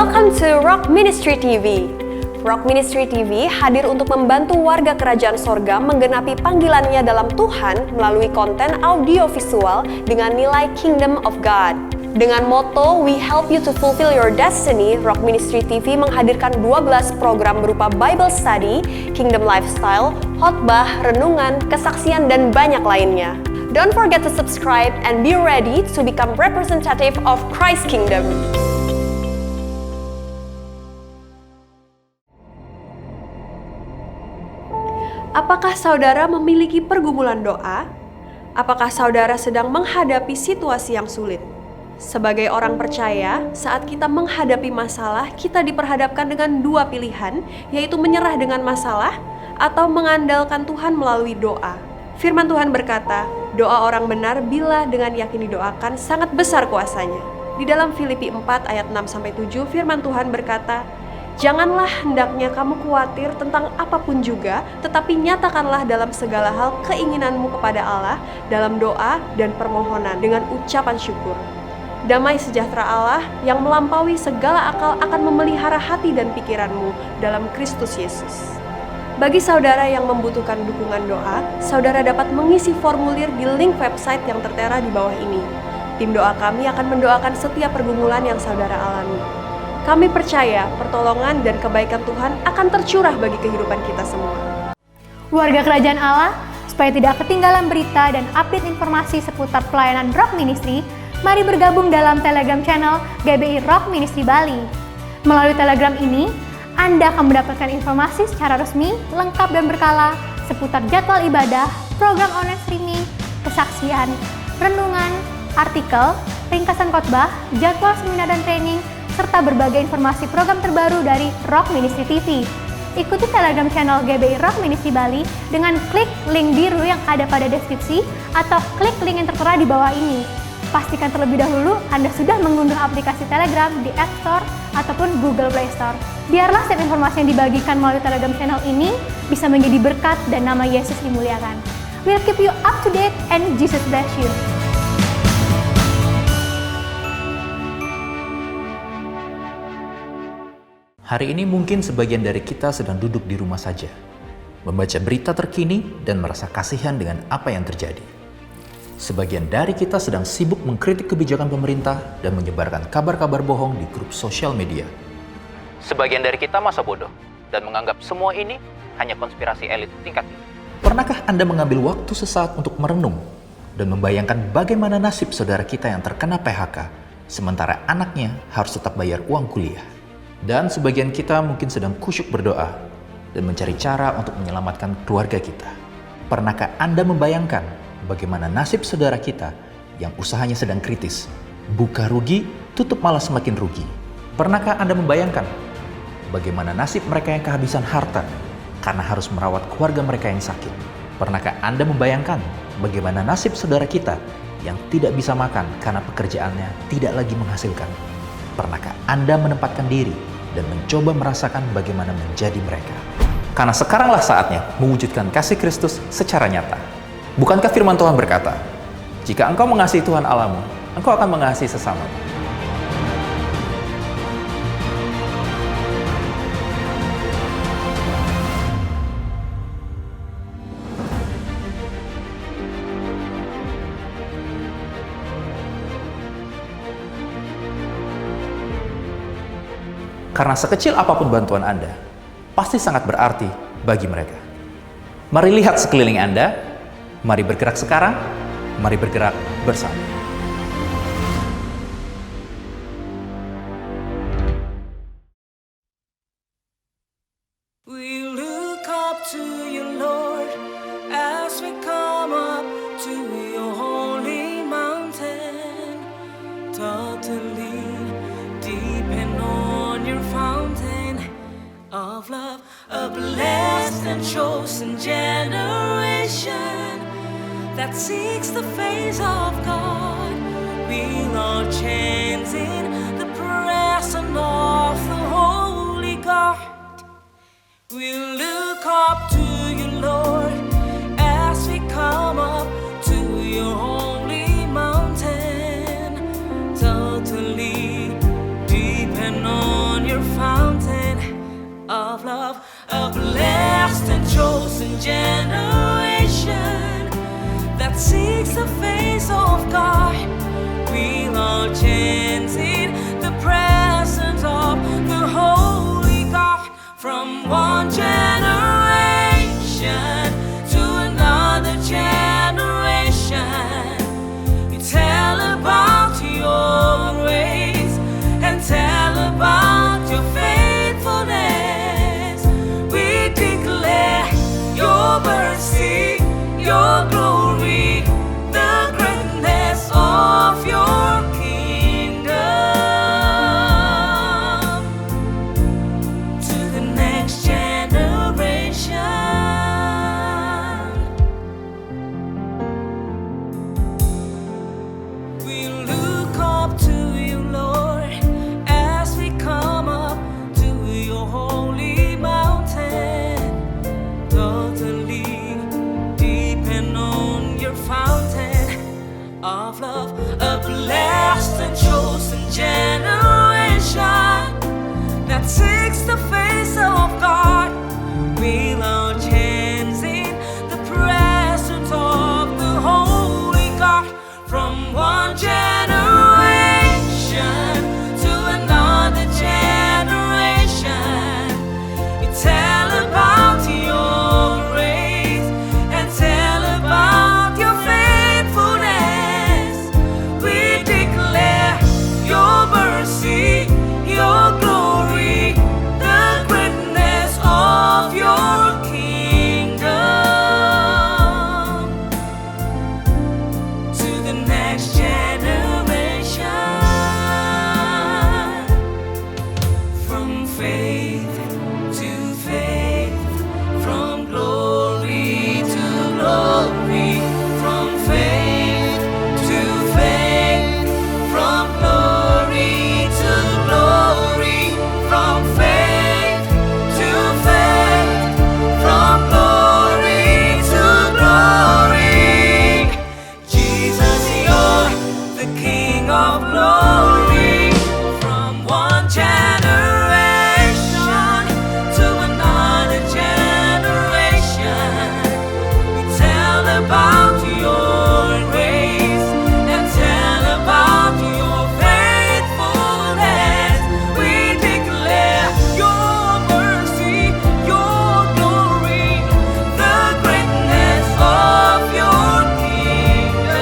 Welcome to Rock Ministry TV. Rock Ministry TV hadir untuk membantu warga kerajaan sorga menggenapi panggilannya dalam Tuhan melalui konten audio visual dengan nilai Kingdom of God. Dengan moto We Help You to Fulfill Your Destiny, Rock Ministry TV menghadirkan 12 program berupa Bible Study, Kingdom Lifestyle, khotbah, renungan, kesaksian, dan banyak lainnya. Don't forget to subscribe and be ready to become representative of Christ's Kingdom. Apakah saudara memiliki pergumulan doa? Apakah saudara sedang menghadapi situasi yang sulit? Sebagai orang percaya, saat kita menghadapi masalah, kita diperhadapkan dengan dua pilihan, yaitu menyerah dengan masalah atau mengandalkan Tuhan melalui doa. Firman Tuhan berkata, doa orang benar bila dengan yakin didoakan sangat besar kuasanya. Di dalam Filipi 4 ayat 6-7 firman Tuhan berkata, janganlah hendaknya kamu khawatir tentang apapun juga, tetapi nyatakanlah dalam segala hal keinginanmu kepada Allah dalam doa dan permohonan dengan ucapan syukur. Damai sejahtera Allah yang melampaui segala akal akan memelihara hati dan pikiranmu dalam Kristus Yesus. Bagi saudara yang membutuhkan dukungan doa, saudara dapat mengisi formulir di link website yang tertera di bawah ini. Tim doa kami akan mendoakan setiap pergumulan yang saudara alami. Kami percaya pertolongan dan kebaikan Tuhan akan tercurah bagi kehidupan kita semua. Warga Kerajaan Allah, supaya tidak ketinggalan berita dan update informasi seputar pelayanan Rock Ministry, mari bergabung dalam Telegram channel GBI Rock Ministry Bali. Melalui Telegram ini, Anda akan mendapatkan informasi secara resmi, lengkap dan berkala seputar jadwal ibadah, program online streaming, kesaksian, renungan, artikel, ringkasan khotbah, jadwal seminar dan training, serta berbagai informasi program terbaru dari Rock Ministry TV. Ikuti Telegram channel GBI Rock Ministry Bali dengan klik link biru yang ada pada deskripsi atau klik link yang tertera di bawah ini. Pastikan terlebih dahulu Anda sudah mengunduh aplikasi Telegram di App Store ataupun Google Play Store. Biarlah setiap informasi yang dibagikan melalui Telegram channel ini bisa menjadi berkat dan nama Yesus dimuliakan. We'll keep you up to date and Jesus bless you. Hari ini mungkin sebagian dari kita sedang duduk di rumah saja, membaca berita terkini dan merasa kasihan dengan apa yang terjadi. Sebagian dari kita sedang sibuk mengkritik kebijakan pemerintah dan menyebarkan kabar-kabar bohong di grup sosial media. Sebagian dari kita masa bodoh dan menganggap semua ini hanya konspirasi elit tingkat tinggi. Pernahkah Anda mengambil waktu sesaat untuk merenung dan membayangkan bagaimana nasib saudara kita yang terkena PHK, sementara anaknya harus tetap bayar uang kuliah? Dan sebagian kita mungkin sedang kusyuk berdoa dan mencari cara untuk menyelamatkan keluarga kita. Pernahkah Anda membayangkan bagaimana nasib saudara kita yang usahanya sedang kritis, buka rugi, tutup malah semakin rugi? Pernahkah Anda membayangkan bagaimana nasib mereka yang kehabisan harta karena harus merawat keluarga mereka yang sakit? Pernahkah Anda membayangkan bagaimana nasib saudara kita yang tidak bisa makan karena pekerjaannya tidak lagi menghasilkan? Pernahkah Anda menempatkan diri dan mencoba merasakan bagaimana menjadi mereka? Karena sekaranglah saatnya mewujudkan kasih Kristus secara nyata. Bukankah firman Tuhan berkata, jika engkau mengasihi Tuhan Allahmu, engkau akan mengasihi sesamamu. Karena sekecil apapun bantuan Anda, pasti sangat berarti bagi mereka. Mari lihat sekeliling Anda, mari bergerak sekarang, mari bergerak bersama. We look up to you, Lord, as we come up to your holy mountain, totally depend on your fountain of love, a blessed and chosen generation that seeks the face of God. We are chains in the presence of the Holy God. We look up to you, Lord, as we come up to your holy mountain, totally depend on of love, a blessed and chosen generation that seeks the face of God. We'll all chant in the presence of the Holy God. From one generation to another generation, you tell about your ways and tell about your faithfulness. We declare your mercy, your glory, the greatness of your kingdom to the next generation. We look up to you, Lord, as we come up to your holy mountain. Totally depend on your fountain of love, a blessed and chosen generation that seeks the face of God. We'll all chant in the presence of the Holy God. From one generation to another generation, you tell about your ways and tell about your faithfulness. We declare your mercy, your glory, the greatness of your kingdom to the next generation. From faith to faith, from glory to glory, from faith to faith, from glory to glory, from faith to faith, from glory to glory. Jesus, you're the King of glory. From one generation to another generation, we tell about your grace and tell about your faithfulness. We declare your mercy, your glory, the greatness of your kingdom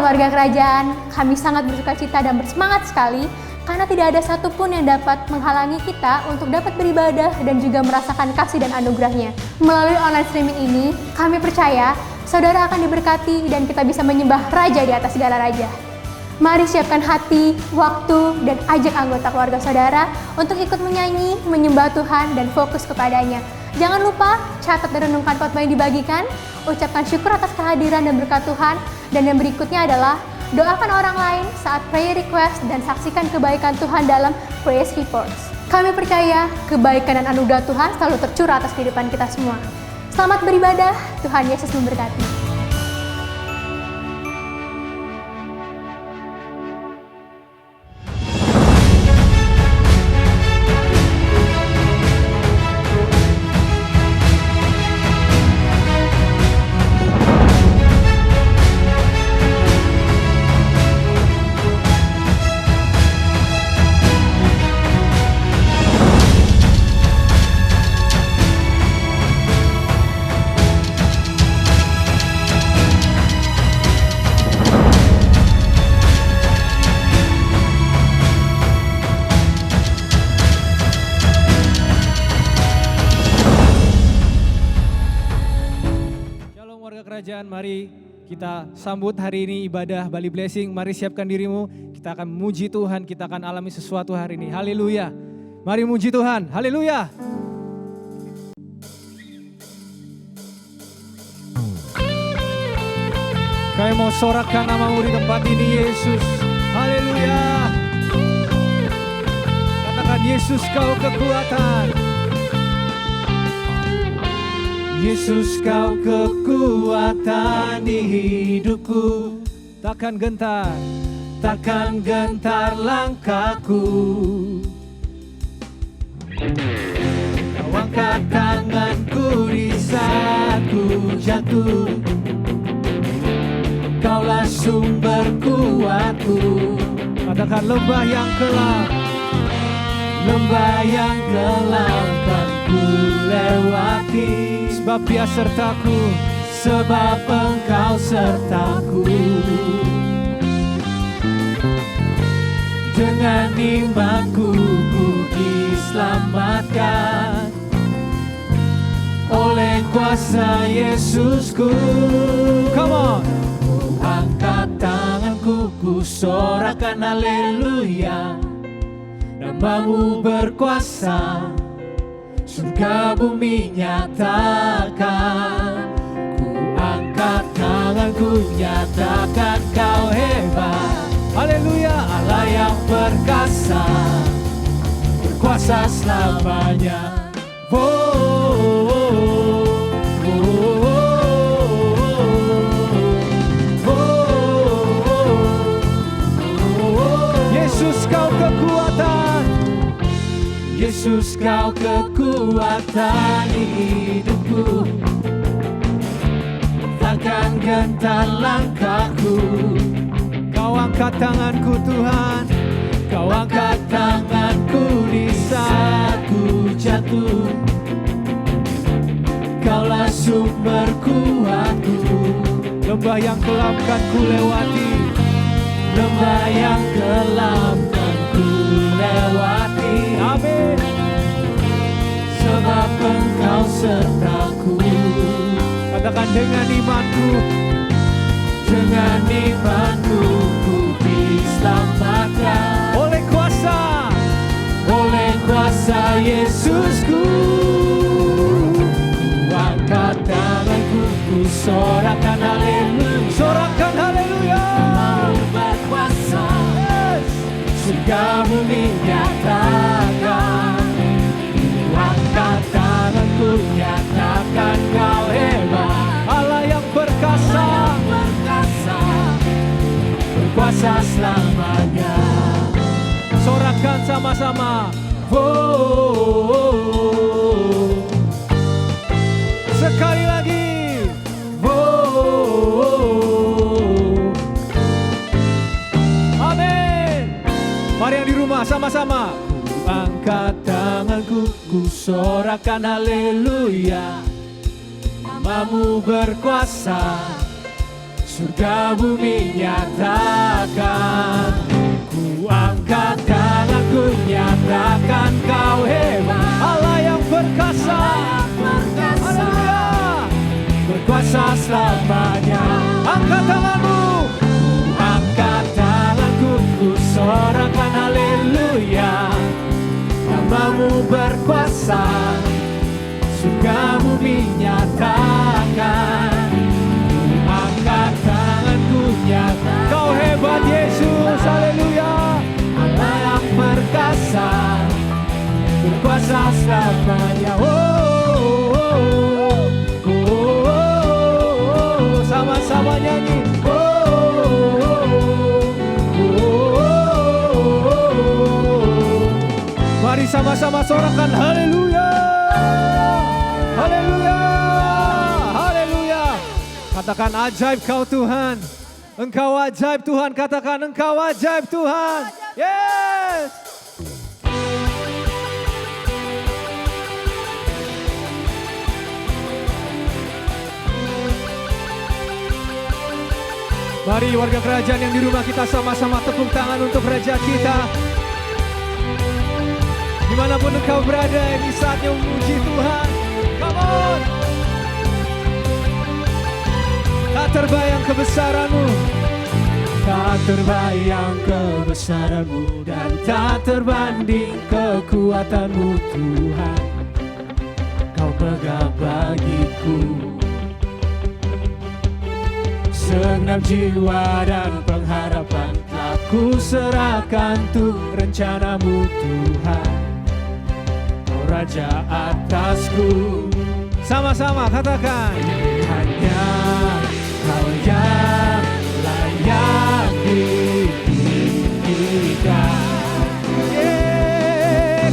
warga kerajaan, kami sangat bersukacita dan bersemangat sekali karena tidak ada satupun yang dapat menghalangi kita untuk dapat beribadah dan juga merasakan kasih dan anugerahnya. Melalui online streaming ini, kami percaya saudara akan diberkati dan kita bisa menyembah Raja di atas segala raja. Mari siapkan hati, waktu, dan ajak anggota keluarga saudara untuk ikut menyanyi, menyembah Tuhan, dan fokus kepadanya. Jangan lupa, catat dan renungkan khotbah yang dibagikan, ucapkan syukur atas kehadiran dan berkat Tuhan, dan yang berikutnya adalah doakan orang lain saat prayer request dan saksikan kebaikan Tuhan dalam praise reports. Kami percaya kebaikan dan anugerah Tuhan selalu tercurah atas kehidupan kita semua. Selamat beribadah, Tuhan Yesus memberkati. Kerajaan, mari kita sambut hari ini ibadah Bali Blessing. Mari siapkan dirimu, kita akan memuji Tuhan, kita akan alami sesuatu hari ini. Haleluya. Mari muji Tuhan. Haleluya. Kami mau sorakan namamu di tempat ini, Yesus. Haleluya. Katakan, Yesus kau kekuatan. Yesus kau kekuatan di hidupku, takkan gentar langkahku. Kau angkat tanganku di saat ku jatuh, Kaulah sumber kuatku. Katakan, lembah yang gelap kan ku lewati, sebab Dia sertaku, sebab Engkau sertaku. Dengan imanku ku diselamatkan oleh kuasa Yesusku. Come on. Ku angkat tanganku, ku sorakan haleluya. Namamu berkuasa, surga bumi nyatakan. Ku angkat tanganku, nyatakan kau hebat. Haleluya, Allah yang perkasa, berkuasa selamanya. Yesus kau kekuatan, Yesus kau kekuatan di hidupku, takkan gentar langkahku. Kau angkat tanganku Tuhan, Kau angkat tanganku di saat ku jatuh. Kaulah sumber kuatku. Lembah yang gelap kan ku lewati, lembah yang gelap kan ku lewati. Amin. Sebab Engkau sertaku. Katakan, dengan imanku, dengan imanku ku diselamatkan oleh kuasa Yesusku. Ku angkat tanganku, ku sorakan haleluya, sorakan haleluya. Namamu berkuasa, surga bumi nyatakan. Ku angkat tanganku, nyatakan kau hebat. Allah yang perkasa, berkuasa selamanya. Sorakan sama-sama. Sekali lagi. Amin. Mari yang di rumah sama-sama. Ku angkat tanganku, ku sorakan haleluya. Namamu berkuasa, surga bumi nyatakan. Ku angkat tanganku nyatakan kau hebat, Allah yang perkasa, haleluya, berkuasa selamanya. Angkat tanganmu, ku angkat tanganku, ku sorakan haleluya. Namamu berkuasa, surga bumi nyatakan. Ku angkat tanganku nyatakan kau hebat Yesus, haleluya. Allah yang perkasa, berkuasa selamanya. Sama-sama nyanyi. Mari sama-sama sorakan haleluya. Haleluya. Haleluya. Katakan ajaib kau Tuhan. Engkau ajaib Tuhan, katakan engkau ajaib Tuhan. Yes. Mari warga kerajaan yang di rumah, kita sama-sama tepuk tangan untuk raja kita. Dimanapun engkau berada, ini saatnya memuji Tuhan. Come on. Tak terbayang kebesaranmu, tak terbayang kebesaranmu, dan tak terbanding kekuatanmu Tuhan. Kau megah bagiku segenap jiwa dan pengharapan, telah ku serahkan untuk rencanamu Tuhan. Kau Raja atasku. Sama-sama katakan, hanya Kau yang layak ditinggikan.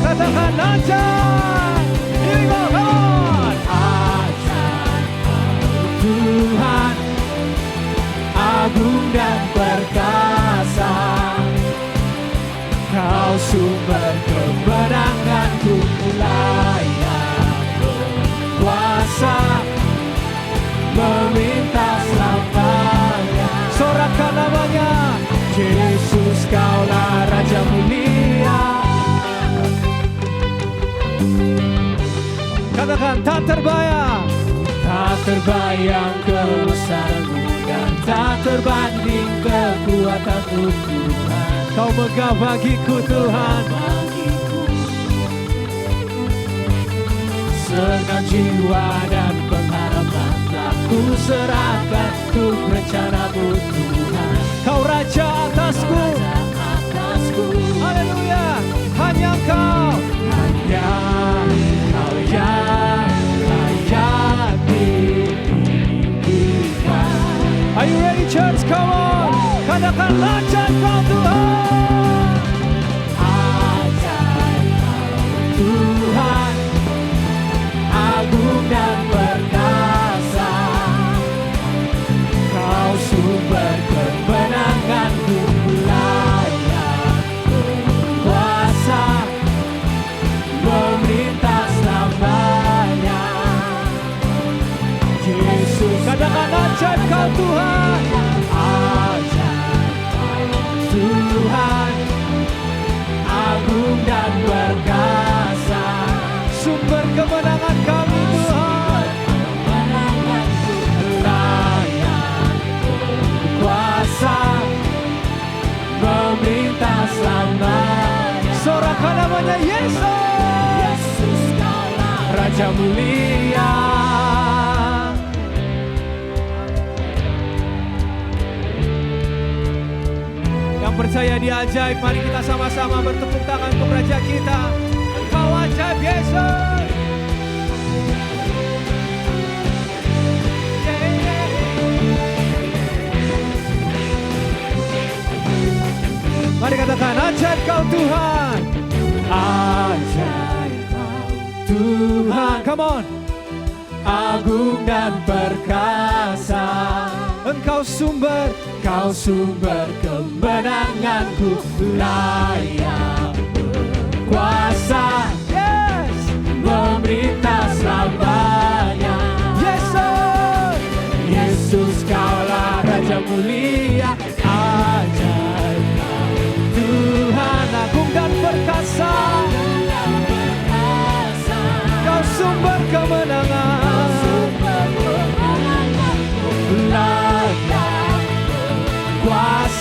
Katakan ajaib. Here we go, come on. Ajaib Tuhan, agung dan perkasa. Kau sumber kemenanganku, layak berkuasa, meminta selamanya. Sorakan namanya, Yesus, Kaulah Raja mulia. Katakan, tak terbayang, tak terbayang kebesaranmu, dan tak terbanding kekuatanmu Tuhan. Kau megah bagiku Tuhan, segenap jiwa dan pengharapan, telah ku serahkan untuk rencanamu Tuhan. Kau Raja atasku, haleluya. Hanya Kau yang layak ditinggikan. Are you ready church? Come on. Katakan ajaib Kau Tuhan. Ajaib Kau Tuhan, agung dan perkasa. Kau sumber kemenanganku, layak berkuasa, memerintah selamanya. Yesus, katakan ajaib Kau Tuhan. Ajaib Kau Tuhan, agung dan perkasa. Sumber kemenangan kami Tuhan, layak berkuasa, memerintah selamanya. Sorakan namanya Yesus, Raja mulia. Yang percaya Dia ajaib, mari kita sama-sama bertepuk tangan untuk Raja kita. Engkau ajaib Yesus. Mari katakan ajaib Kau Tuhan. Ajaib Kau Tuhan. Come on. Agung dan perkasa. Engkau sumber kemenanganku, layak berkuasa. Yes. Memerintah selamanya. Yesus, Yesus Kaulah Raja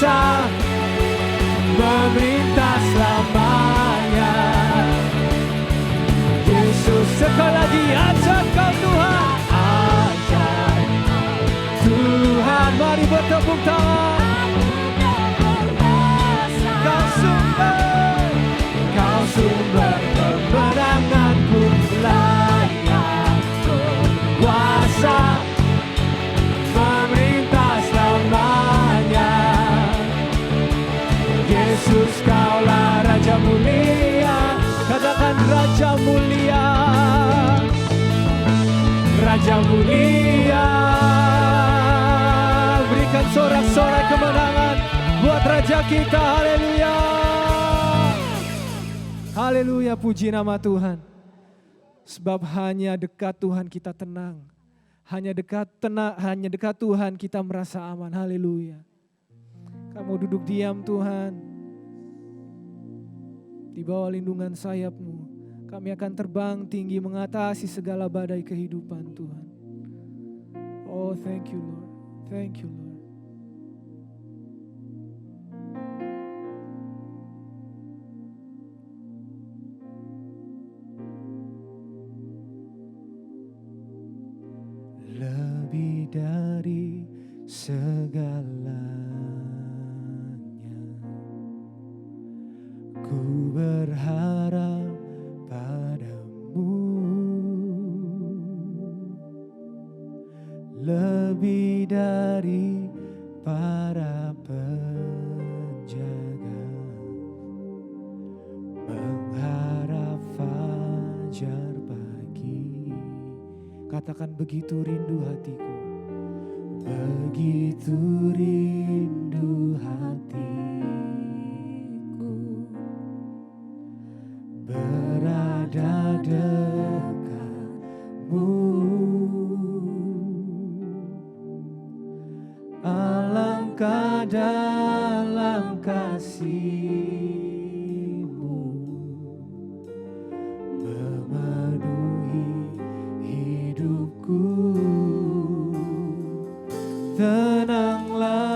kuasa memerintah selamanya. Yesus, sekali lagi ajar kau Tuhan, ajar Tuhan. Mari bertepuk tangan. Kau sumber kemenanganku, layanku, kuasa memerintah selamanya. Yesus, kaulah Raja mulia. Katakan Raja mulia, Raja mulia. Berikan sorak-sorai kemenangan buat Raja kita. Haleluya. Haleluya, puji nama Tuhan. Sebab hanya dekat Tuhan kita tenang. Hanya dekat Tuhan kita merasa aman. Haleluya. Kamu duduk diam Tuhan. Di bawah lindungan sayap-Mu, kami akan terbang tinggi mengatasi segala badai kehidupan Tuhan. Oh, thank you Lord. Thank you Lord. Lebih dari segalanya, ku berharap padamu. Lebih dari para penjaga, mengharap fajar pagi. Katakan, begitu rindu hatiku, begitu rindu hatiku, berada dekatmu. Alangkah dalam kasih-Mu, memenuhi hidupku. Tenanglah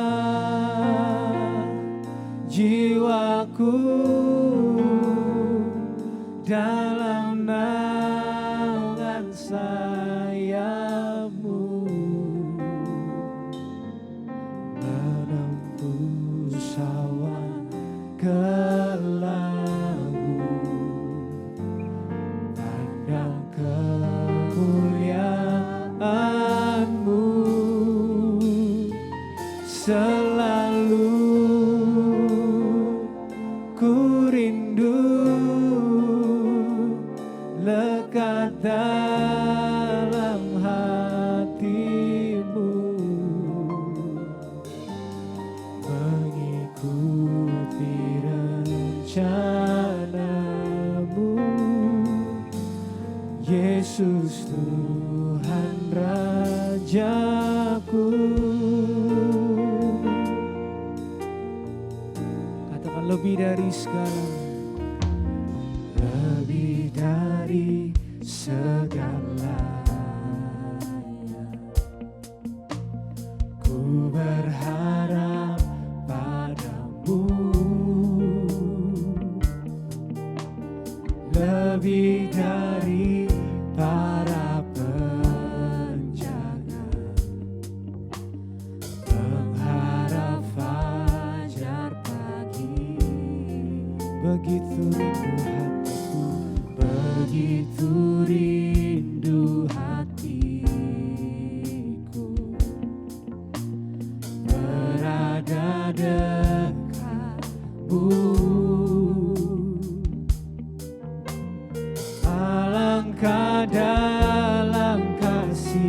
jiwaku dalam naungan sayap-Mu, menembus awan kelabu, pandang kemuliaan-Mu. Selalu ku rindu lekat dalam hati-Mu, mengikuti rencana-Mu. Yesus Tuhan Rajaku. Katakan, lebih dari segalanya, lebih dari segalanya, ku berharap padamu. Lebih dari para penjaga, mengharap fajar pagi. Begitu rindu hatiku, begitu rindu hatiku, berada dekat-Mu. Alangkah dalam kasih-Mu,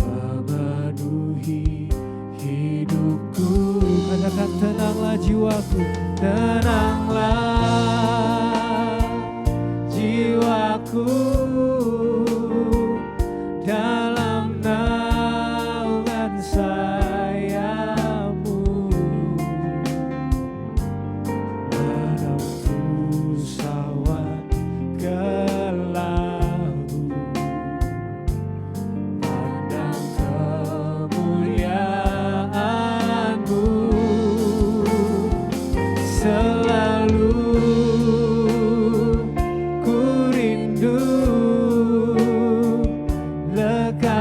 memenuhi hidupku. Katakan, tenanglah jiwaku, tenanglah jiwaku dalam naungan sayap-Mu, menembus awan kelabu, pandang kemuliaan-Mu.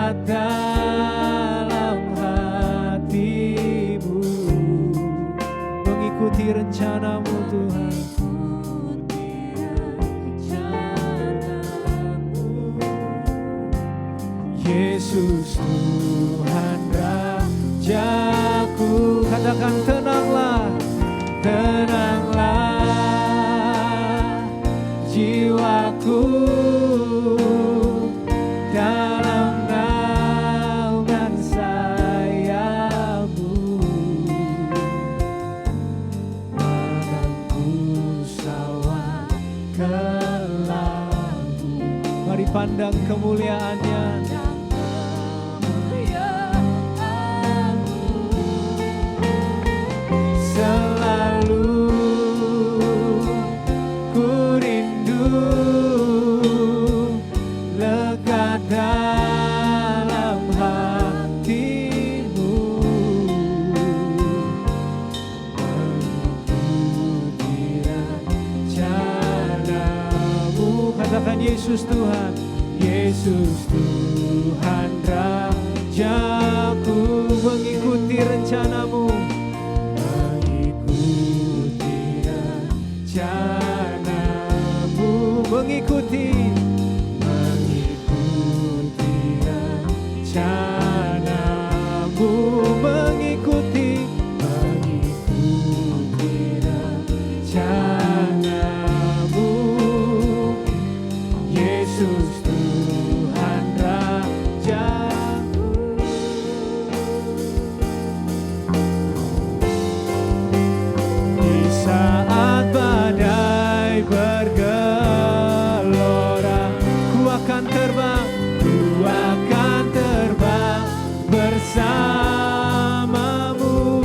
lekat dalam hatimu, mengikuti rencanamu Tuhan. Yesus Tuhan Rajaku, katakan tenanglah, tenanglah jiwaku dalam naungan sayapmu, menangku sawan kelabu. Mari pandang kemuliaannya. Selalu ku rindu lekat dalam hatimu, mengikuti rencanamu. Katakan Yesus Tuhan, Yesus Tuhan Rajaku, mengikuti rencanamu, mengikuti rencanamu, mengikuti rencanamu. Yesus Tuhan Rajaku. Di saat badai bergelora, ku akan terbang bersamamu.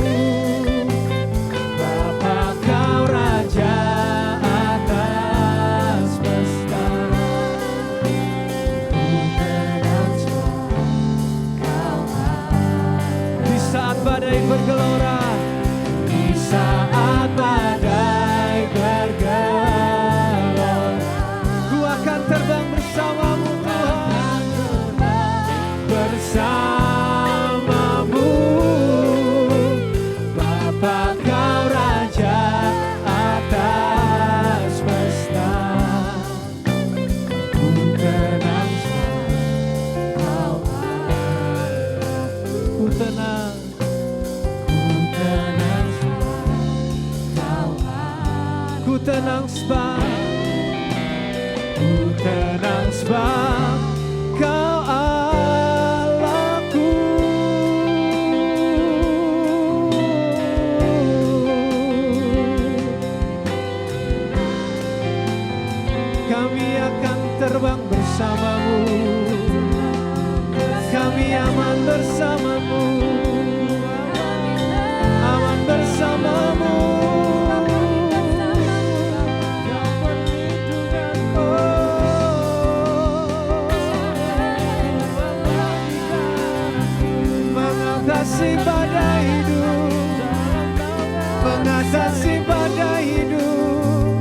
Bapa kau Raja atas semesta, ku tenang kau di saat badai bergelora, di saat badai bergelora, ku akan terbang bersamamu Tuhan, bersamamu. Bapa kau Raja atas semesta, ku tenang kau ku tenang kau ku tenang sebab kau Allahku. Kami akan terbang bersamamu, kami aman bersamamu, aman bersamamu. Mengatasi badai hidup, mengatasi badai hidup.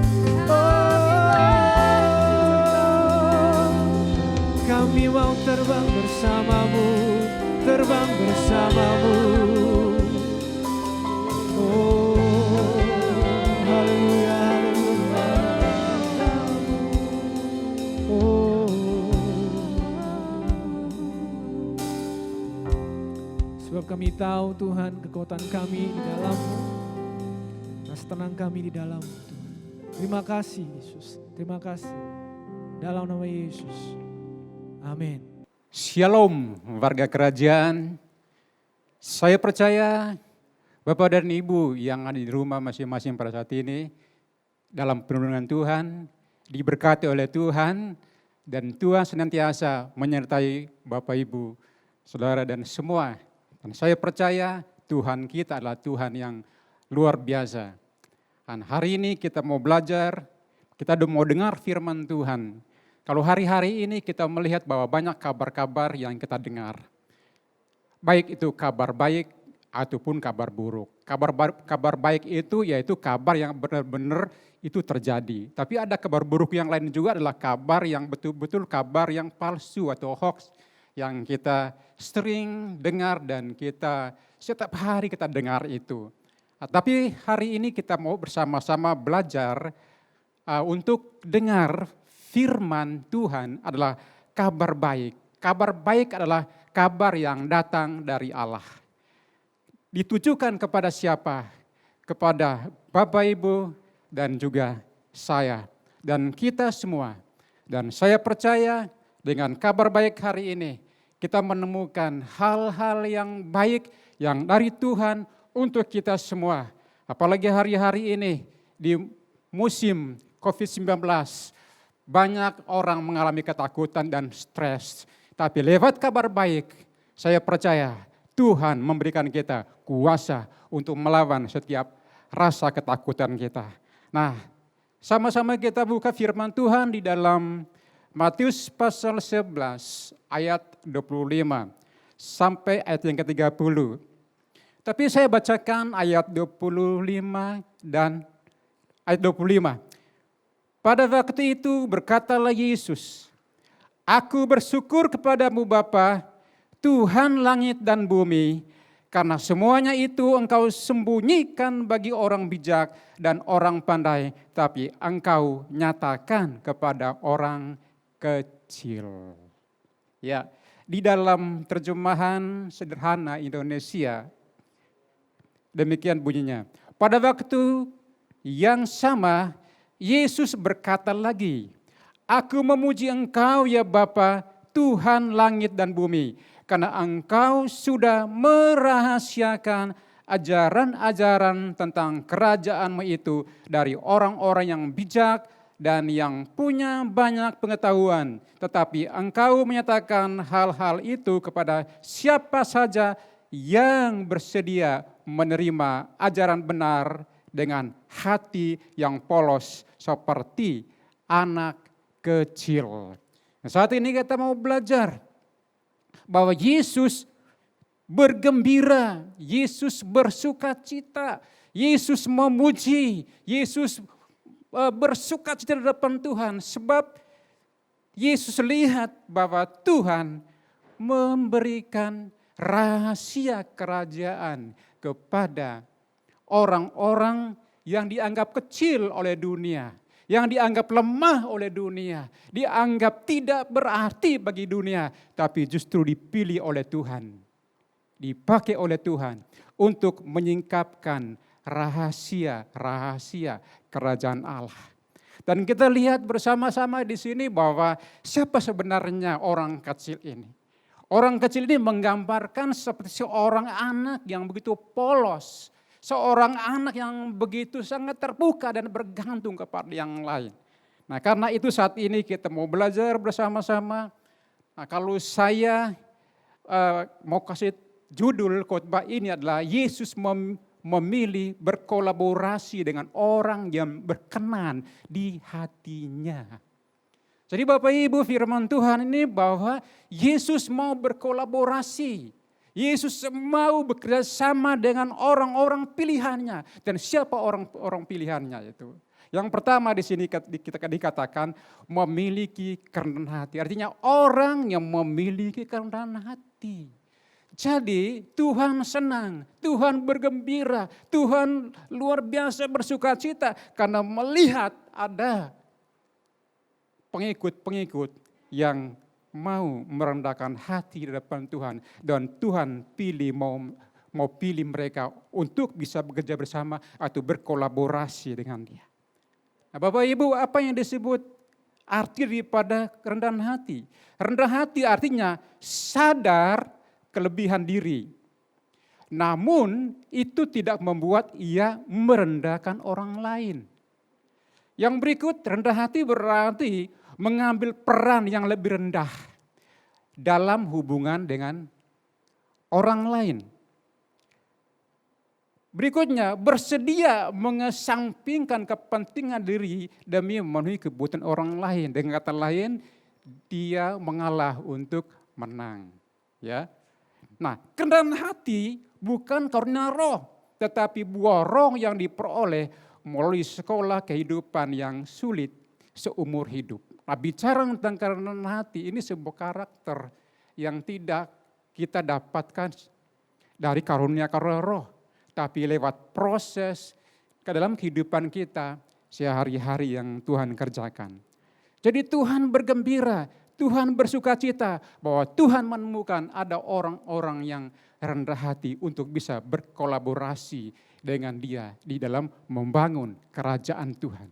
Kami mau terbang bersamamu, terbang bersamamu. Oh, haleluya, haleluya. Oh, sebab kami tahu Tuhan kekuatan kami di dalam-Mu, rasa tenang kami di dalam Tuhan. Terima kasih Yesus, terima kasih. Dalam nama Yesus, amin. Shalom warga kerajaan. Saya percaya Bapak dan Ibu yang ada di rumah masing-masing pada saat ini dalam perlindungan Tuhan, diberkati oleh Tuhan, dan Tuhan senantiasa menyertai Bapak Ibu, Saudara dan semua. Dan saya percaya Tuhan kita adalah Tuhan yang luar biasa. Dan hari ini kita mau belajar, kita mau dengar firman Tuhan. Kalau hari-hari ini kita melihat bahwa banyak kabar-kabar yang kita dengar. Baik itu kabar baik ataupun kabar buruk. Kabar baik itu yaitu kabar yang benar-benar itu terjadi. Tapi ada kabar buruk yang lain juga adalah kabar yang betul-betul kabar yang palsu atau hoax yang kita sering dengar dan kita setiap hari kita dengar itu. Tapi hari ini kita mau bersama-sama belajar untuk dengar firman Tuhan adalah kabar baik. Kabar baik adalah kabar yang datang dari Allah. Ditujukan kepada siapa? Kepada Bapak Ibu dan juga saya. Dan kita semua. Dan saya percaya dengan kabar baik hari ini, kita menemukan hal-hal yang baik yang dari Tuhan untuk kita semua. Apalagi hari-hari ini di musim COVID-19, banyak orang mengalami ketakutan dan stres. Tapi lewat kabar baik, saya percaya Tuhan memberikan kita kuasa untuk melawan setiap rasa ketakutan kita. Nah, sama-sama kita buka firman Tuhan di dalam Matius pasal 11 ayat 25 sampai ayat yang ke-30. Tapi saya bacakan ayat 25 dan ayat 25. Pada waktu itu berkatalah Yesus, "Aku bersyukur kepadamu Bapa, Tuhan langit dan bumi, karena semuanya itu Engkau sembunyikan bagi orang bijak dan orang pandai, tapi Engkau nyatakan kepada orang kecil." Ya, di dalam terjemahan sederhana Indonesia, demikian bunyinya. Pada waktu yang sama, Yesus berkata lagi, "Aku memuji Engkau ya Bapa, Tuhan langit dan bumi, karena Engkau sudah merahasiakan ajaran-ajaran tentang kerajaan-Mu itu dari orang-orang yang bijak dan yang punya banyak pengetahuan. Tetapi Engkau menyatakan hal-hal itu kepada siapa saja yang bersedia menerima ajaran benar dengan hati yang polos seperti anak kecil." Saat ini kita mau belajar bahwa Yesus bergembira, Yesus bersukacita, Yesus memuji, Yesus bersukacita di depan Tuhan. Sebab Yesus lihat bahwa Tuhan memberikan rahasia kerajaan kepada orang-orang yang dianggap kecil oleh dunia, yang dianggap lemah oleh dunia, dianggap tidak berarti bagi dunia, tapi justru dipilih oleh Tuhan, dipakai oleh Tuhan untuk menyingkapkan rahasia-rahasia kerajaan Allah. Dan kita lihat bersama-sama di sini bahwa siapa sebenarnya orang kecil ini. Orang kecil ini menggambarkan seperti seorang anak yang begitu polos. Seorang anak yang begitu sangat terbuka dan bergantung kepada yang lain. Nah, karena itu saat ini kita mau belajar bersama-sama. Nah, kalau saya mau kasih judul khotbah ini adalah Yesus memilih berkolaborasi dengan orang yang berkenan di hatinya. Jadi Bapak Ibu, firman Tuhan ini bahwa Yesus mau berkolaborasi. Yesus mau bekerja sama dengan orang-orang pilihannya. Dan siapa orang pilihannya itu? Yang pertama di sini kita dikatakan memiliki kerendahan hati. Artinya orang yang memiliki kerendahan hati. Jadi Tuhan senang, Tuhan bergembira, Tuhan luar biasa bersukacita karena melihat ada pengikut-pengikut yang mau merendahkan hati di depan Tuhan. Dan Tuhan mau pilih mereka untuk bisa bekerja bersama atau berkolaborasi dengan Dia. Nah, Bapak Ibu, apa yang disebut arti daripada kerendahan hati? Rendah hati artinya sadar kelebihan diri. Namun itu tidak membuat ia merendahkan orang lain. Yang berikut, rendah hati berarti mengambil peran yang lebih rendah dalam hubungan dengan orang lain. Berikutnya, bersedia mengesampingkan kepentingan diri demi memenuhi kebutuhan orang lain. Dengan kata lain, dia mengalah untuk menang. Ya. Nah, kerendahan hati bukan karunia roh, tetapi buah roh yang diperoleh melalui sekolah kehidupan yang sulit seumur hidup. Nah, bicara tentang kerendahan hati, ini sebuah karakter yang tidak kita dapatkan dari karunia-karunia roh, tapi lewat proses ke dalam kehidupan kita sehari-hari yang Tuhan kerjakan. Jadi Tuhan bergembira, Tuhan bersukacita bahwa Tuhan menemukan ada orang-orang yang rendah hati untuk bisa berkolaborasi dengan Dia di dalam membangun kerajaan Tuhan.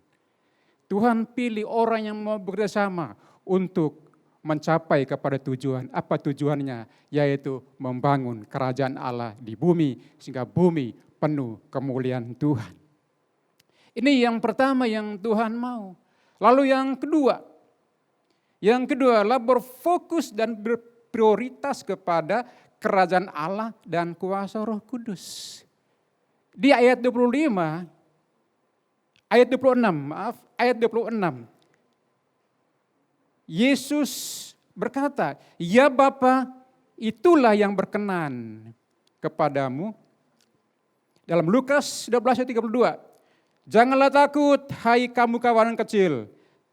Tuhan pilih orang yang mau bekerjasama untuk mencapai kepada tujuan. Apa tujuannya? Yaitu membangun kerajaan Allah di bumi sehingga bumi penuh kemuliaan Tuhan. Ini yang pertama yang Tuhan mau. Lalu yang kedua adalah berfokus dan berprioritas kepada kerajaan Allah dan kuasa Roh Kudus. Di ayat 26, ayat 26. Yesus berkata, "Ya Bapa, itulah yang berkenan kepadamu." Dalam Lukas 12 ayat 32. "Janganlah takut, hai kamu kawanan kecil,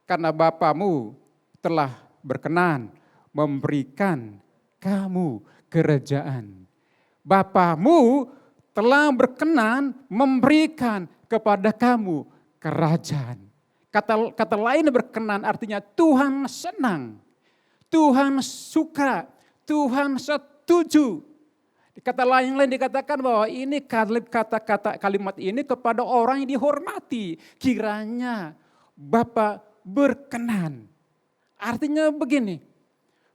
karena Bapamu telah berkenan memberikan kamu kerajaan." Bapamu telah berkenan memberikan kepada kamu kerajaan. Kata lain berkenan artinya Tuhan senang, Tuhan suka, Tuhan setuju. Kata lain dikatakan bahwa ini kalimat ini kepada orang yang dihormati. Kiranya Bapa berkenan. Artinya begini,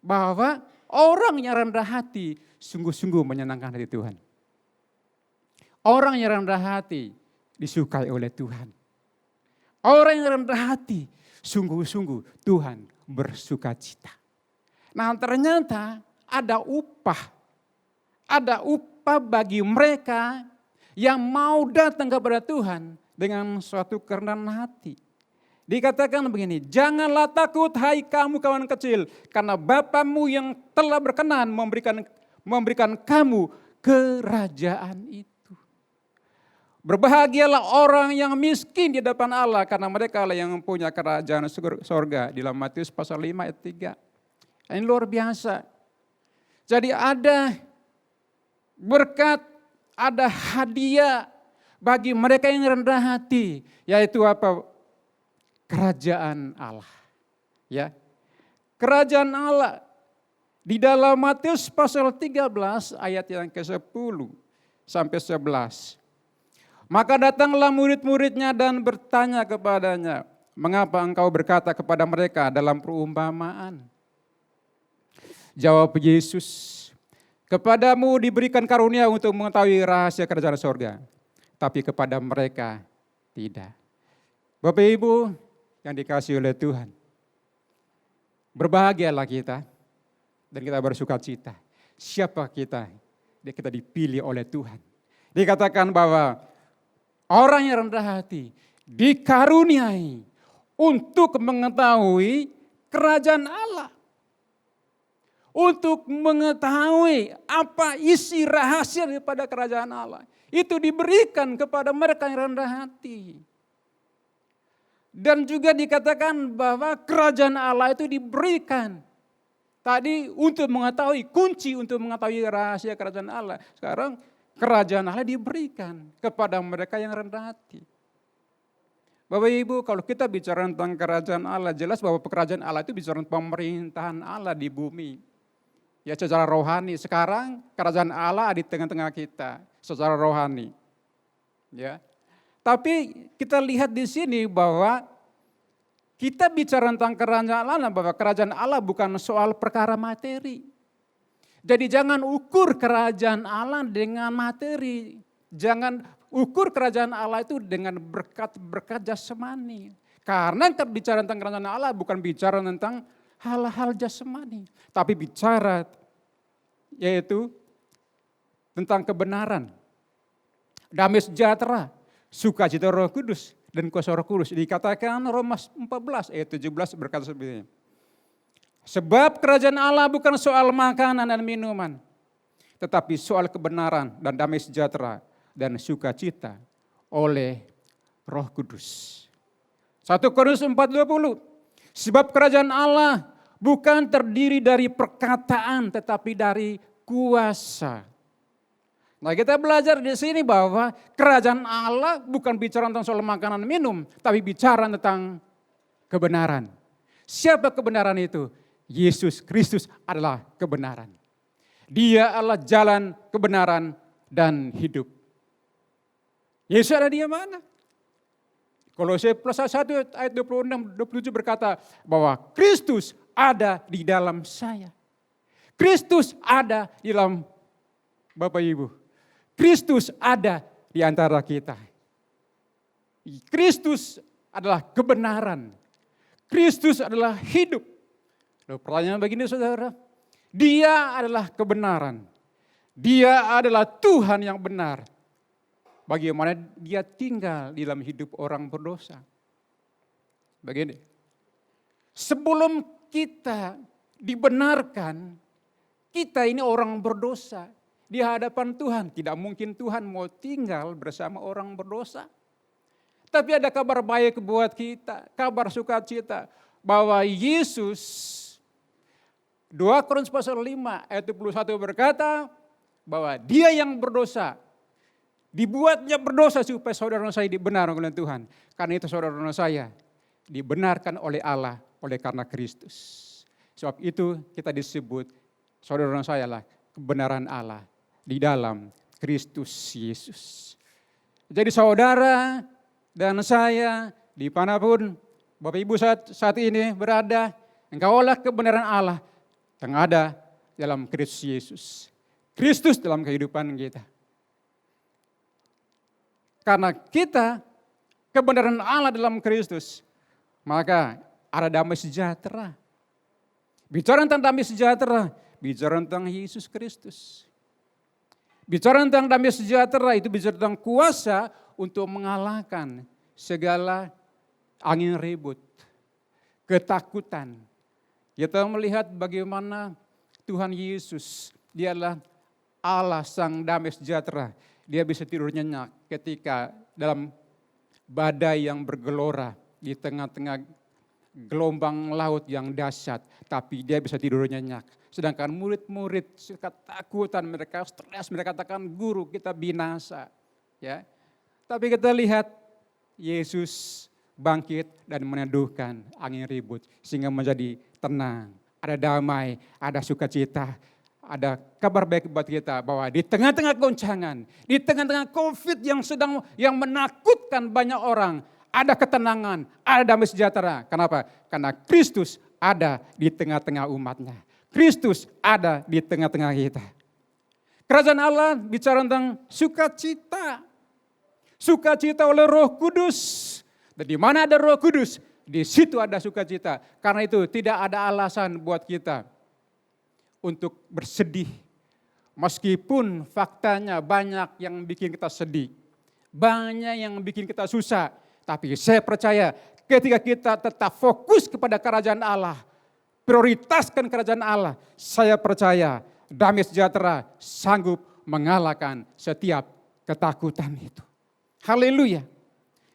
bahwa orang yang rendah hati sungguh-sungguh menyenangkan hati Tuhan. Orang yang rendah hati disukai oleh Tuhan. Orang yang rendah hati sungguh-sungguh Tuhan bersuka cita. Nah ternyata ada upah. Ada upah bagi mereka yang mau datang kepada Tuhan dengan suatu kerendahan hati. Dikatakan begini, "Janganlah takut hai kamu kawan kecil, karena Bapamu yang telah berkenan memberikan kamu kerajaan itu." Berbahagialah orang yang miskin di depan Allah, karena mereka lah yang mempunyai kerajaan surga. Di dalam Matius pasal 5 ayat 3. Ini luar biasa. Jadi ada berkat, ada hadiah bagi mereka yang rendah hati, yaitu apa? Kerajaan Allah. Ya. Kerajaan Allah di dalam Matius pasal 13 ayat yang ke-10 sampai 11. "Maka datanglah murid-muridnya dan bertanya kepadanya, 'Mengapa engkau berkata kepada mereka dalam perumpamaan?' Jawab Yesus, 'Kepadamu diberikan karunia untuk mengetahui rahasia kerajaan surga, tapi kepada mereka tidak.'" Bapak Ibu yang dikasihi oleh Tuhan, berbahagialah kita dan kita bersuka cita. Siapa kita? Kita dipilih oleh Tuhan. Dikatakan bahwa orang yang rendah hati dikaruniai untuk mengetahui kerajaan Allah. Untuk mengetahui apa isi rahasia daripada kerajaan Allah. Itu diberikan kepada mereka yang rendah hati. Dan juga dikatakan bahwa kerajaan Allah itu diberikan. Tadi untuk mengetahui, kunci untuk mengetahui rahasia kerajaan Allah. Sekarang kerajaan Allah diberikan kepada mereka yang rendah hati. Bapak Ibu, kalau kita bicara tentang kerajaan Allah, jelas bahwa kerajaan Allah itu bicara tentang pemerintahan Allah di bumi. Ya secara rohani, sekarang kerajaan Allah ada di tengah-tengah kita secara rohani. Ya. Tapi kita lihat di sini bahwa kita bicara tentang kerajaan Allah, bahwa kerajaan Allah bukan soal perkara materi. Jadi jangan ukur kerajaan Allah dengan materi. Jangan ukur kerajaan Allah itu dengan berkat-berkat jasmani. Karena kita bicara tentang kerajaan Allah bukan bicara tentang hal-hal jasmani. Tapi bicara yaitu tentang kebenaran, damai sejahtera, sukacita Roh Kudus dan kuasa Roh Kudus. Dikatakan Roma 14 ayat 17 berkata seperti ini. Sebab kerajaan Allah bukan soal makanan dan minuman, tetapi soal kebenaran dan damai sejahtera dan sukacita oleh Roh Kudus. 1 Korintus 4:20. Sebab kerajaan Allah bukan terdiri dari perkataan tetapi dari kuasa. Nah, kita belajar di sini bahwa kerajaan Allah bukan bicara tentang soal makanan minum, tapi bicara tentang kebenaran. Siapa kebenaran itu? Yesus Kristus adalah kebenaran. Dia adalah jalan, kebenaran, dan hidup. Yesus ada di mana? Kolose plus 1 ayat 26-27 berkata bahwa Kristus ada di dalam saya. Kristus ada di dalam Bapak Ibu. Kristus ada di antara kita. Kristus adalah kebenaran. Kristus adalah hidup. Lalu pertanyaan begini saudara, Dia adalah kebenaran. Dia adalah Tuhan yang benar. Bagaimana Dia tinggal di dalam hidup orang berdosa? Begini, sebelum kita dibenarkan, kita ini orang berdosa. Di hadapan Tuhan, tidak mungkin Tuhan mau tinggal bersama orang berdosa. Tapi ada kabar baik buat kita, kabar sukacita bahwa Yesus, 2 Korintus pasal 5 ayat 21 berkata bahwa Dia yang berdosa, dibuatnya berdosa supaya saudara saya dibenarkan oleh Tuhan. Karena itu saudara saya dibenarkan oleh Allah oleh karena Kristus. Sebab itu kita disebut saudara saya lah kebenaran Allah di dalam Kristus Yesus. Jadi saudara dan saya dimanapun Bapak Ibu saat ini berada, engkaulah kebenaran Allah yang ada dalam Kristus Yesus. Kristus dalam kehidupan kita. Karena kita kebenaran Allah dalam Kristus, maka ada damai sejahtera. Bicara tentang damai sejahtera, bicara tentang Yesus Kristus. Bicara tentang damai sejahtera itu bicara tentang kuasa untuk mengalahkan segala angin ribut, ketakutan. Kita melihat bagaimana Tuhan Yesus, Dia adalah Allah sang damai sejahtera. Dia bisa tidur nyenyak ketika dalam badai yang bergelora di tengah-tengah gelombang laut yang dahsyat, tapi dia bisa tidur nyenyak. Sedangkan murid-murid ketakutan, mereka stres, mereka katakan guru kita binasa. Ya, tapi kita lihat Yesus bangkit dan meneduhkan angin ribut sehingga menjadi tenang, ada damai, ada sukacita, ada kabar baik buat kita bahwa di tengah-tengah goncangan, di tengah-tengah COVID yang menakutkan banyak orang, ada ketenangan, ada damai sejahtera. Kenapa? Karena Kristus ada di tengah-tengah umatnya. Kristus ada di tengah-tengah kita. Kerajaan Allah bicara tentang sukacita. Sukacita oleh Roh Kudus. Dan di mana ada Roh Kudus, di situ ada sukacita. Karena itu tidak ada alasan buat kita untuk bersedih. Meskipun faktanya banyak yang bikin kita sedih. Banyak yang bikin kita susah. Tapi saya percaya ketika kita tetap fokus kepada kerajaan Allah, prioritaskan kerajaan Allah, saya percaya damai sejahtera sanggup mengalahkan setiap ketakutan itu. Haleluya.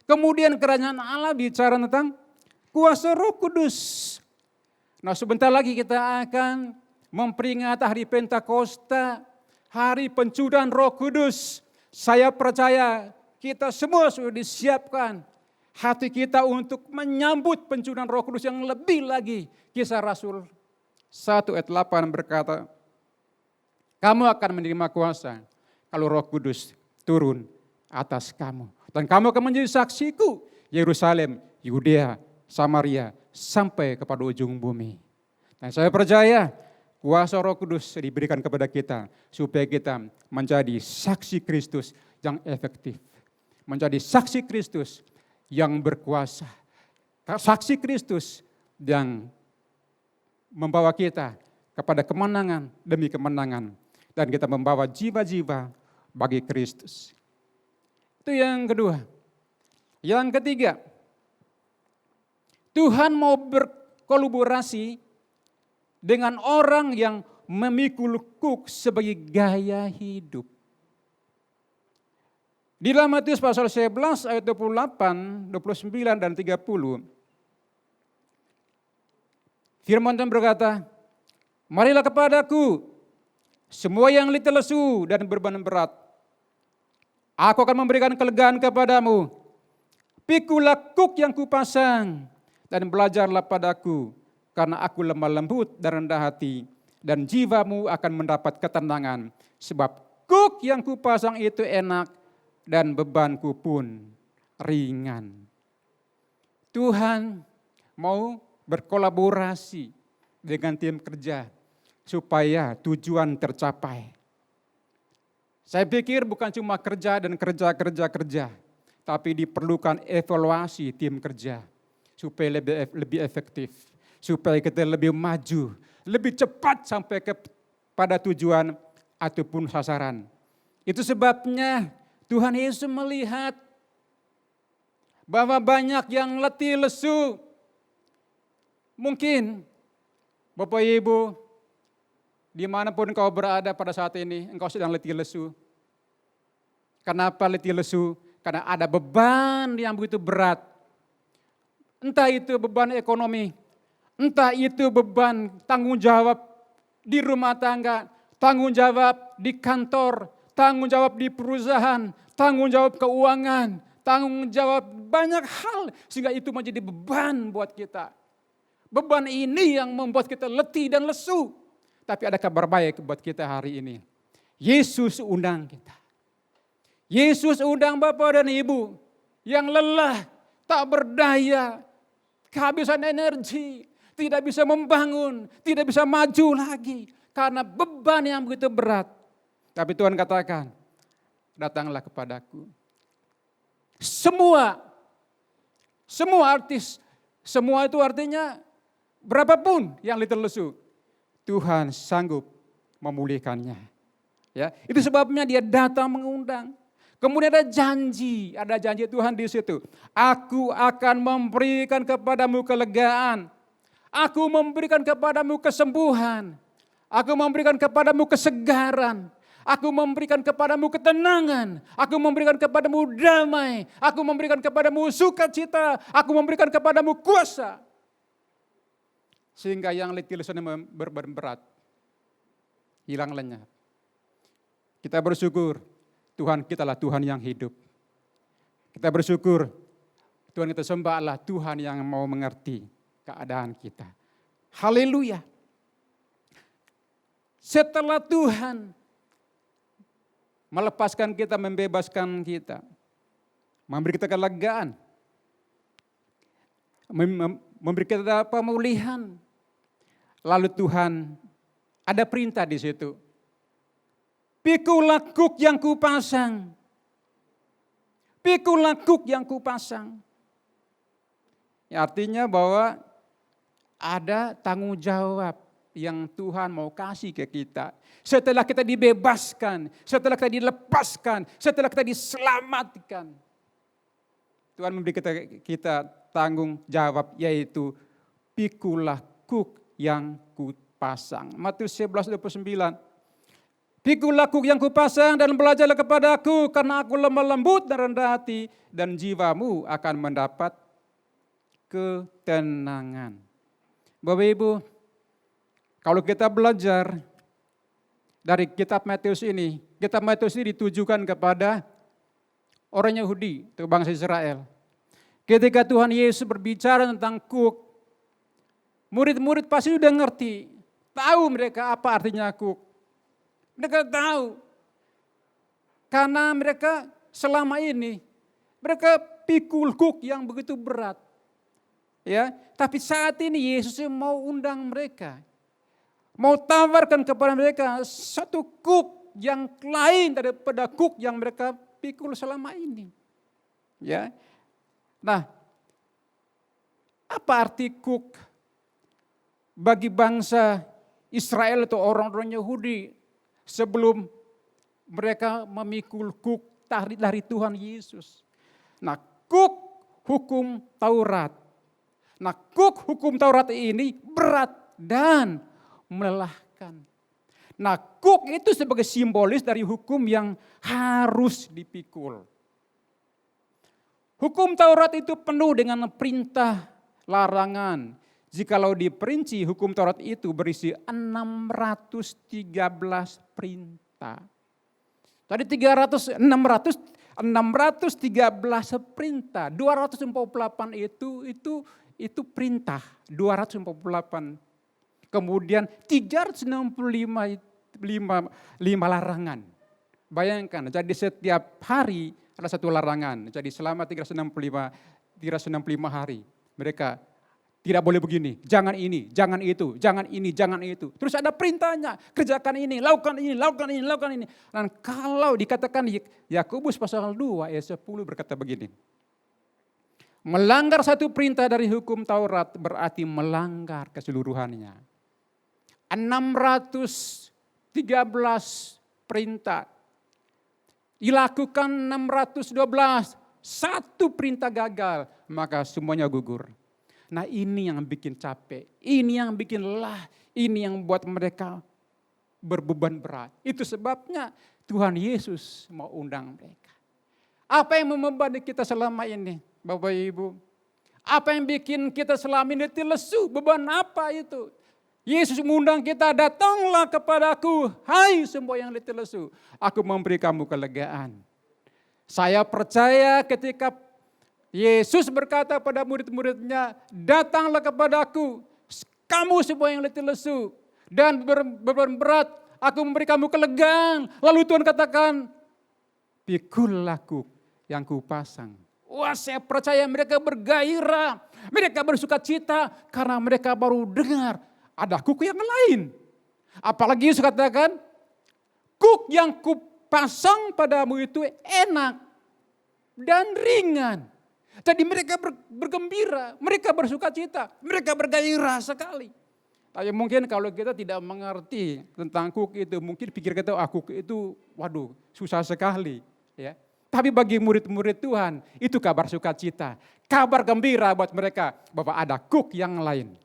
Kemudian kerajaan Allah bicara tentang kuasa Roh Kudus. Nah, sebentar lagi kita akan memperingati hari Pentakosta, hari pencurahan Roh Kudus. Saya percaya kita semua sudah disiapkan hati kita untuk menyambut pencurahan Roh Kudus yang lebih lagi. Kisah Rasul 1 ayat 8 berkata, kamu akan menerima kuasa kalau Roh Kudus turun atas kamu. Dan kamu akan menjadi saksiku Yerusalem, Yudea, Samaria, sampai kepada ujung bumi. Dan saya percaya kuasa Roh Kudus diberikan kepada kita supaya kita menjadi saksi Kristus yang efektif. Menjadi saksi Kristus yang berkuasa. Saksi Kristus yang membawa kita kepada kemenangan demi kemenangan. Dan kita membawa jiwa-jiwa bagi Kristus. Itu yang kedua. Yang ketiga, Tuhan mau berkolaborasi dengan orang yang memikul kuk sebagai gaya hidup. Di dalam Matius pasal 11 ayat 28, 29 dan 30. Firman Tuhan berkata, marilah kepadaku semua yang letih lesu dan beban berat. Aku akan memberikan kelegaan kepadamu. Pikulah kuk yang kupasang dan belajarlah padaku, karena aku lemah lembut dan rendah hati, dan jiwamu akan mendapat ketenangan. Sebab kuk yang kupasang itu enak dan bebanku pun ringan. Tuhan mau berkolaborasi dengan tim kerja supaya tujuan tercapai. Saya pikir bukan cuma kerja dan kerja, tapi diperlukan evaluasi tim kerja supaya lebih efektif, supaya kita lebih maju, lebih cepat sampai pada tujuan ataupun sasaran. Itu sebabnya Tuhan Yesus melihat bahwa banyak yang letih lesu. Mungkin Bapak Ibu, dimanapun kau berada pada saat ini, engkau sedang letih lesu. Kenapa letih lesu? Karena ada beban yang begitu berat. Entah itu beban ekonomi, entah itu beban tanggung jawab di rumah tangga, tanggung jawab di kantor, tanggung jawab di perusahaan, tanggung jawab keuangan, tanggung jawab banyak hal, sehingga itu menjadi beban buat kita. Beban ini yang membuat kita letih dan lesu. Tapi ada kabar baik buat kita hari ini. Yesus undang kita. Yesus undang Bapak dan Ibu yang lelah, tak berdaya, kehabisan energi, tidak bisa membangun, tidak bisa maju lagi. Karena beban yang begitu berat. Tapi Tuhan katakan, datanglah kepadaku. Semua artis, semua itu artinya berapapun yang letih lesu, Tuhan sanggup memulihkannya. Ya, itu sebabnya dia datang mengundang. Kemudian ada janji Tuhan di situ. Aku akan memberikan kepadamu kelegaan. Aku memberikan kepadamu kesembuhan. Aku memberikan kepadamu kesegaran. Aku memberikan kepadamu ketenangan. Aku memberikan kepadamu damai. Aku memberikan kepadamu sukacita. Aku memberikan kepadamu kuasa. Sehingga yang letih lesu dan beban berat hilang lenyap. Kita bersyukur Tuhan kita lah Tuhan yang hidup. Kita bersyukur Tuhan kita sembah adalah Tuhan yang mau mengerti keadaan kita. Haleluya. Setelah Tuhan melepaskan kita, membebaskan kita, memberi kita kelegaan, memberi kita pemulihan. Lalu Tuhan ada perintah di situ. Pikulah kuk yang kupasang. Pikulah kuk yang kupasang. Ya, artinya bahwa ada tanggung jawab yang Tuhan mau kasih ke kita. Setelah kita dibebaskan, setelah kita dilepaskan, setelah kita diselamatkan. Tuhan memberi kita tanggung jawab, yaitu pikulah kuk yang kupasang. Matius 11:29. Pikulah kuk yang kupasang dan belajarlah kepadaku, karena aku lemah lembut dan rendah hati, dan jiwamu akan mendapat ketenangan. Bapak Ibu, kalau kita belajar dari kitab Matius ini, kitab Matius ini ditujukan kepada orang Yahudi, atau bangsa Israel. Ketika Tuhan Yesus berbicara tentang kuk, murid-murid pasti sudah ngerti, tahu mereka apa artinya kuk. Mereka tahu, karena mereka selama ini, mereka pikul kuk yang begitu berat. Ya, tapi saat ini Yesus mau undang mereka, mau tawarkan kepada mereka satu kuk yang lain daripada kuk yang mereka pikul selama ini. Ya, nah, apa arti kuk bagi bangsa Israel atau orang-orang Yahudi sebelum mereka memikul kuk dari Tuhan Yesus? Nah, kuk hukum Taurat. Nah, kuk hukum Taurat ini berat dan melelahkan. Nah, kuk itu sebagai simbolis dari hukum yang harus dipikul. Hukum Taurat itu penuh dengan perintah, larangan, Jikalau diperinci, hukum Taurat itu berisi 613 perintah. Tadi 613 perintah, 248 itu perintah, 248. Kemudian 365 larangan. Bayangkan, jadi setiap hari ada satu larangan. Jadi selama 365 hari mereka tidak boleh begini, jangan ini, jangan itu, jangan ini, jangan itu. Terus ada perintahnya, kerjakan ini, lakukan ini, lakukan ini, lakukan ini. Dan kalau dikatakan Yakobus pasal 2 ayat 10 berkata begini. Melanggar satu perintah dari hukum Taurat berarti melanggar keseluruhannya. 613 perintah. Dilakukan 612, satu perintah gagal, maka semuanya gugur. Nah ini yang bikin capek, ini yang bikin lelah, ini yang buat mereka berbeban berat. Itu sebabnya Tuhan Yesus mau undang mereka. Apa yang membebani kita selama ini, Bapak Ibu? Apa yang bikin kita selama ini lesu? Beban apa itu? Yesus mengundang kita, datanglah kepadaku, hai semua yang letih lesu, aku memberi kamu kelegaan. Saya percaya ketika Yesus berkata pada murid-muridnya, datanglah kepadaku, kamu semua yang letih lesu dan beban berat, aku memberi kamu kelegaan. Lalu Tuhan katakan, pikullah kuk yang kupasang. Wah, saya percaya mereka bergairah, mereka bersuka cita karena mereka baru dengar ada kuk yang lain. Apalagi Yesus katakan, kuk yang kupasang padamu itu enak dan ringan. Jadi mereka bergembira, mereka bersuka cita, mereka bergairah sekali. Tapi mungkin kalau kita tidak mengerti tentang kuk itu, mungkin pikir kita, kuk itu waduh susah sekali. Ya. Tapi bagi murid-murid Tuhan, itu kabar sukacita, kabar gembira buat mereka bahwa ada kuk yang lain.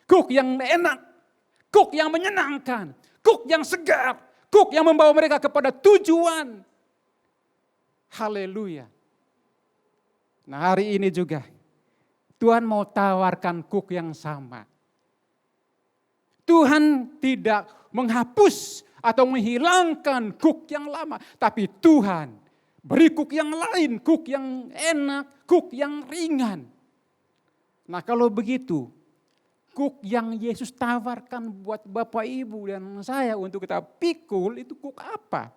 Kuk yang enak, kuk yang menyenangkan, kuk yang segar, kuk yang membawa mereka kepada tujuan. Haleluya. Nah hari ini juga Tuhan mau tawarkan kuk yang sama. Tuhan tidak menghapus atau menghilangkan kuk yang lama. Tapi Tuhan beri kuk yang lain, kuk yang enak, kuk yang ringan. Nah kalau begitu, kuk yang Yesus tawarkan buat Bapak Ibu dan saya untuk kita pikul itu kuk apa?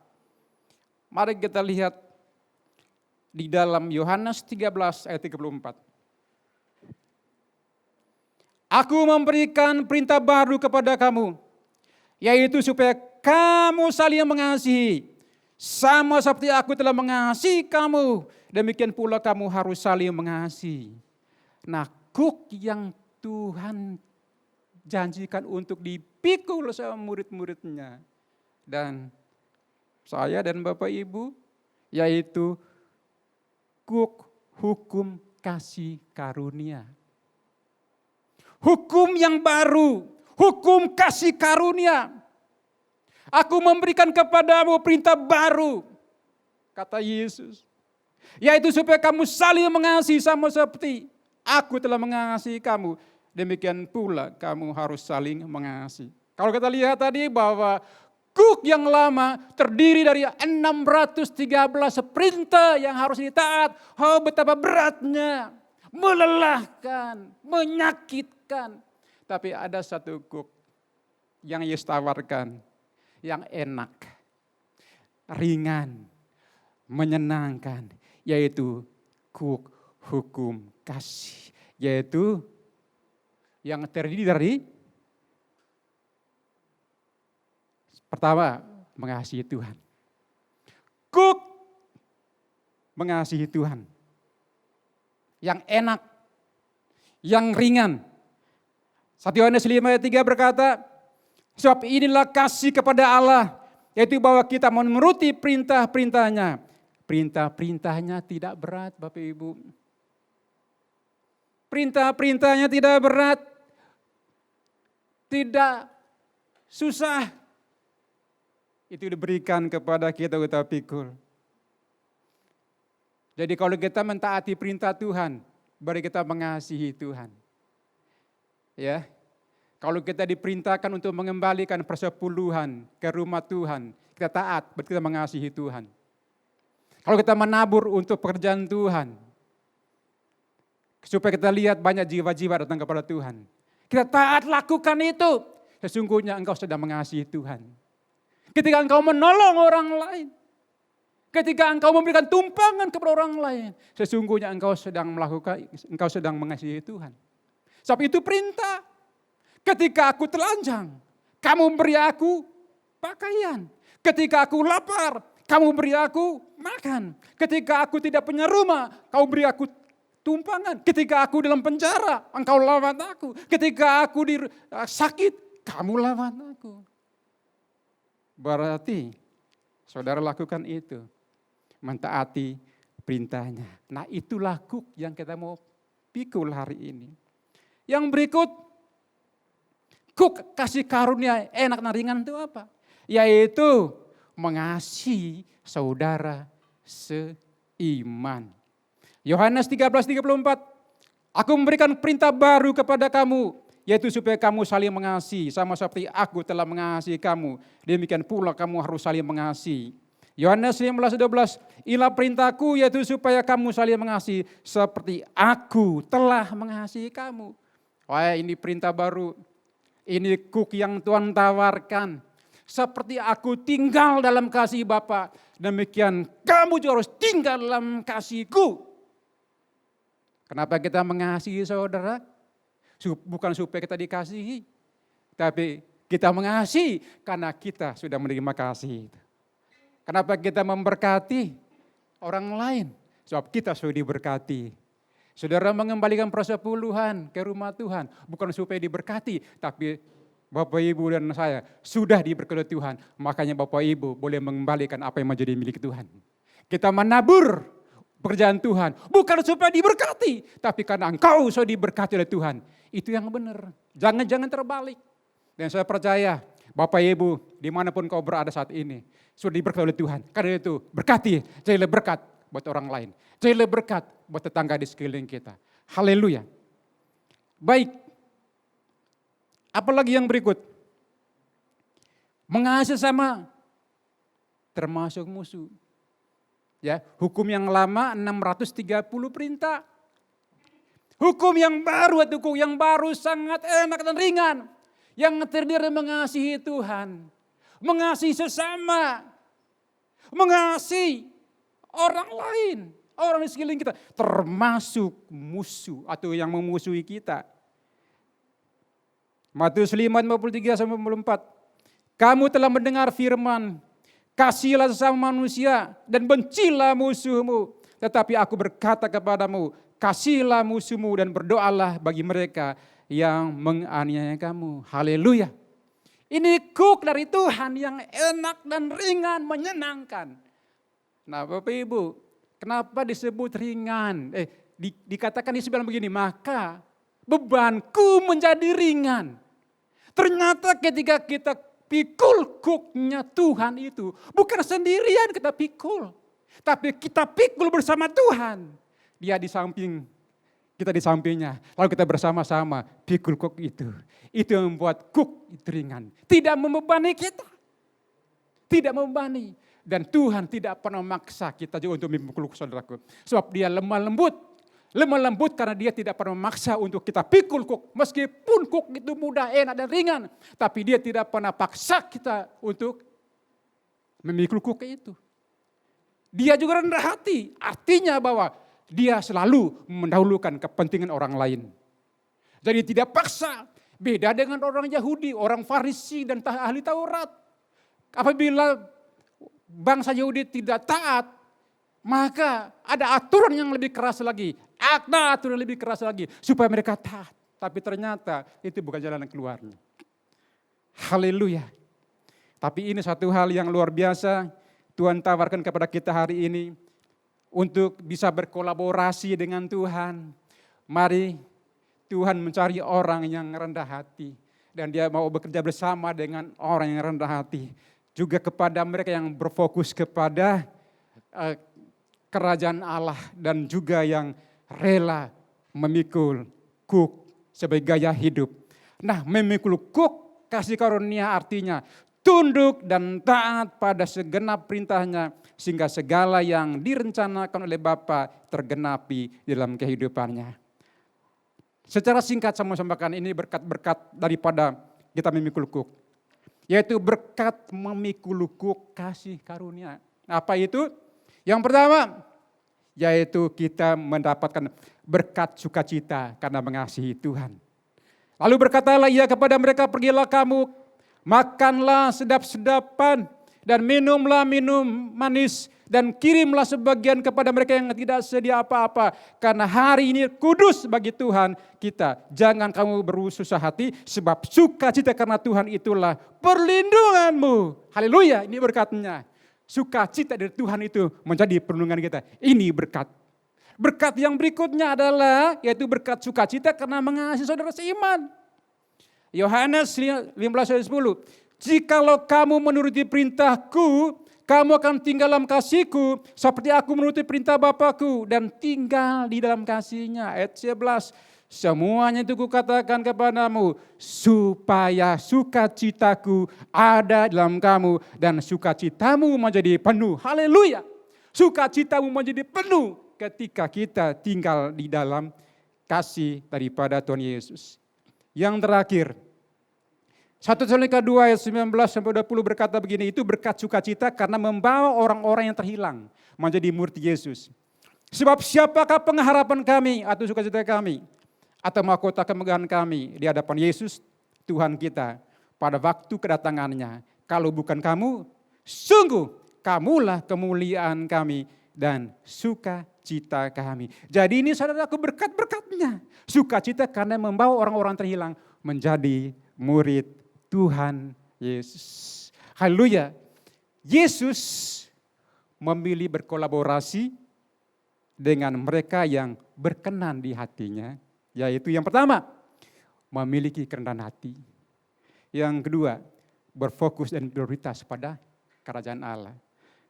Mari kita lihat di dalam Yohanes 13 ayat 34. Aku memberikan perintah baru kepada kamu, yaitu supaya kamu saling mengasihi. Sama seperti aku telah mengasihi kamu, demikian pula kamu harus saling mengasihi. Nah, kuk yang Tuhan janjikan untuk dipikul sama murid-muridnya. Dan saya dan Bapak Ibu, yaitu kuk hukum kasih karunia. Hukum yang baru, hukum kasih karunia. Aku memberikan kepadamu perintah baru, kata Yesus. Yaitu supaya kamu saling mengasihi sama seperti aku telah mengasihi kamu. Demikian pula kamu harus saling mengasihi. Kalau kita lihat tadi bahwa kuk yang lama terdiri dari 613 perintah yang harus ditaat. Oh betapa beratnya, melelahkan, menyakitkan. Tapi ada satu kuk yang Yesus tawarkan, yang enak, ringan, menyenangkan. Yaitu kuk hukum kasih. Yaitu yang terdiri dari pertama, mengasihi Tuhan. Kuk mengasihi Tuhan. Yang enak, yang ringan. 1 Yohanes 5 ayat 3 berkata, sebab inilah kasih kepada Allah, yaitu bahwa kita menuruti perintah-perintahnya. Perintah-perintahnya tidak berat, Bapak Ibu. Perintah-perintahnya tidak berat, tidak susah. Itu diberikan kepada kita pikul. Jadi kalau kita mentaati perintah Tuhan, baru kita mengasihi Tuhan. Ya, kalau kita diperintahkan untuk mengembalikan persepuluhan ke rumah Tuhan, kita taat, berarti kita mengasihi Tuhan. Kalau kita menabur untuk pekerjaan Tuhan, supaya kita lihat banyak jiwa-jiwa datang kepada Tuhan, kita taat lakukan itu, sesungguhnya engkau sedang mengasihi Tuhan. Ketika engkau menolong orang lain, ketika engkau memberikan tumpangan kepada orang lain, sesungguhnya engkau sedang mengasihi Tuhan. Sebab itu perintah. Ketika aku telanjang, kamu beri aku pakaian. Ketika aku lapar, kamu beri aku makan. Ketika aku tidak punya rumah, kau beri aku tumpangan. Ketika aku dalam penjara, engkau lawan aku. Ketika aku sakit, kamu lawan aku. Berarti saudara lakukan itu. Mentaati perintahnya. Nah, itulah kuk yang kita mau pikul hari ini. Yang berikut, kuk kasih karunia enak dan ringan itu apa? Yaitu mengasihi saudara seiman. Yohanes 13:34, aku memberikan perintah baru kepada kamu, yaitu supaya kamu saling mengasihi, sama seperti aku telah mengasihi kamu, demikian pula kamu harus saling mengasihi. Yohanes 15:12, inilah perintahku, yaitu supaya kamu saling mengasihi, seperti aku telah mengasihi kamu. Wah, ini perintah baru. Ini kuk yang Tuhan tawarkan. Seperti aku tinggal dalam kasih Bapa, demikian kamu juga harus tinggal dalam kasihku. Kenapa kita mengasihi saudara? Bukan supaya kita dikasihi, tapi kita mengasihi karena kita sudah menerima kasih. Kenapa kita memberkati orang lain? Sebab kita sudah diberkati. Saudara mengembalikan persepuluhan ke rumah Tuhan, bukan supaya diberkati, tapi Bapak Ibu dan saya sudah diberkati Tuhan. Makanya Bapak Ibu boleh mengembalikan apa yang menjadi milik Tuhan. Kita menabur pekerjaan Tuhan, bukan supaya diberkati, tapi karena engkau sudah diberkati oleh Tuhan. Itu yang benar, jangan terbalik. Dan saya percaya Bapak Ibu dimanapun kau berada saat ini, sudah diberkati oleh Tuhan. Karena itu berkati, jadilah berkat buat orang lain. Jadilah berkat buat tetangga di sekeliling kita. Haleluya. Baik. Apalagi yang berikut? Mengasihi sesama termasuk musuh. Ya, hukum yang lama 630 perintah. Hukum yang baru, hukum yang baru sangat enak dan ringan. Yang terdiri mengasihi Tuhan, mengasihi sesama, mengasihi orang lain, orang di sekeliling kita, termasuk musuh atau yang memusuhi kita. Matius 5:53-54. Kamu telah mendengar firman, kasihilah sesama manusia dan bencilah musuhmu. Tetapi aku berkata kepadamu, kasihilah musuhmu dan berdoalah bagi mereka yang menganiaya kamu. Haleluya. Ini kuk dari Tuhan yang enak dan ringan, menyenangkan. Nah Bapak Ibu, kenapa disebut ringan? Dikatakan di sebelah begini, maka bebanku menjadi ringan. Ternyata ketika kita pikul kuknya Tuhan itu, bukan sendirian kita pikul. Tapi kita pikul bersama Tuhan. Dia di samping, kita di sampingnya. Lalu kita bersama-sama pikul kuk itu. Itu yang membuat kuk itu ringan. Tidak membebani kita. Tidak membebani. Dan Tuhan tidak pernah memaksa kita juga untuk memikul saudaraku. Sebab dia lemah lembut. Lemah lembut karena dia tidak pernah memaksa untuk kita pikul kuk. Meskipun kuk itu mudah, enak dan ringan. Tapi dia tidak pernah paksa kita untuk memikul kuk itu. Dia juga rendah hati. Artinya bahwa dia selalu mendahulukan kepentingan orang lain. Jadi tidak paksa. Beda dengan orang Yahudi, orang Farisi dan ahli Taurat. Apabila bangsa Yahudi tidak taat, maka ada aturan yang lebih keras lagi. Ada aturan yang lebih keras lagi supaya mereka taat. Tapi ternyata itu bukan jalan keluarnya. Haleluya. Tapi ini satu hal yang luar biasa Tuhan tawarkan kepada kita hari ini. Untuk bisa berkolaborasi dengan Tuhan. Mari Tuhan mencari orang yang rendah hati. Dan dia mau bekerja bersama dengan orang yang rendah hati. Juga kepada mereka yang berfokus kepada kerajaan Allah. Dan juga yang rela memikul kuk sebagai gaya hidup. Nah, memikul kuk kasih karunia artinya tunduk dan taat pada segenap perintahnya, sehingga segala yang direncanakan oleh Bapa tergenapi dalam kehidupannya. Secara singkat saya mau sampaikan ini berkat-berkat daripada kita memikul kuk, yaitu berkat memikul kuk kasih karunia. Apa itu? Yang pertama, yaitu kita mendapatkan berkat sukacita karena mengasihi Tuhan. Lalu berkatalah ia kepada mereka, pergilah kamu, makanlah sedap-sedapan dan minumlah minum manis dan kirimlah sebagian kepada mereka yang tidak sedia apa-apa. Karena hari ini kudus bagi Tuhan kita. Jangan kamu bersusah hati sebab sukacita karena Tuhan itulah perlindunganmu. Haleluya, ini berkatnya. Sukacita dari Tuhan itu menjadi perlindungan kita. Ini berkat. Berkat yang berikutnya adalah yaitu berkat sukacita karena mengasihi saudara seiman. Yohanes 15:10. Jikalau kamu menuruti perintahku, kamu akan tinggal dalam kasihku seperti aku menuruti perintah Bapakku dan tinggal di dalam kasihnya. Ayat 11. Semuanya itu kukatakan kepadamu supaya sukacitaku ada dalam kamu dan sukacitamu menjadi penuh. Haleluya. Sukacitamu menjadi penuh ketika kita tinggal di dalam kasih daripada Tuhan Yesus. Yang terakhir, 1 Tesalonika 2 ayat 19-20 berkata begini, itu berkat sukacita karena membawa orang-orang yang terhilang menjadi murid Yesus. Sebab siapakah pengharapan kami atau sukacita kami atau mahkota kemegahan kami di hadapan Yesus Tuhan kita pada waktu kedatangannya. Kalau bukan kamu, sungguh kamulah kemuliaan kami dan sukacita kami. Jadi ini saudaraku berkat-berkatnya. Sukacita karena membawa orang-orang terhilang menjadi murid Tuhan Yesus. Haleluya. Yesus memilih berkolaborasi dengan mereka yang berkenan di hatinya. Yaitu yang pertama, memiliki kerendahan hati. Yang kedua, berfokus dan prioritas pada kerajaan Allah.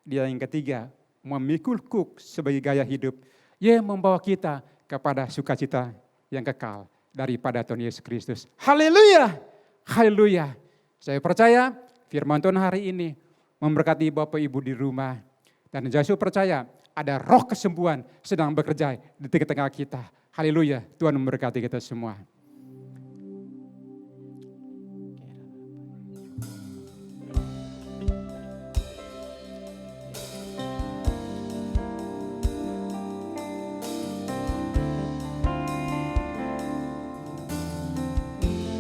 Dia yang ketiga, memikul kuk sebagai gaya hidup yang membawa kita kepada sukacita yang kekal daripada Tuhan Yesus Kristus. Haleluya, haleluya. Saya percaya firman Tuhan hari ini memberkati Bapak Ibu di rumah. Dan saya percaya ada roh kesembuhan sedang bekerja di tengah-tengah kita. Haleluya, Tuhan memberkati kita semua.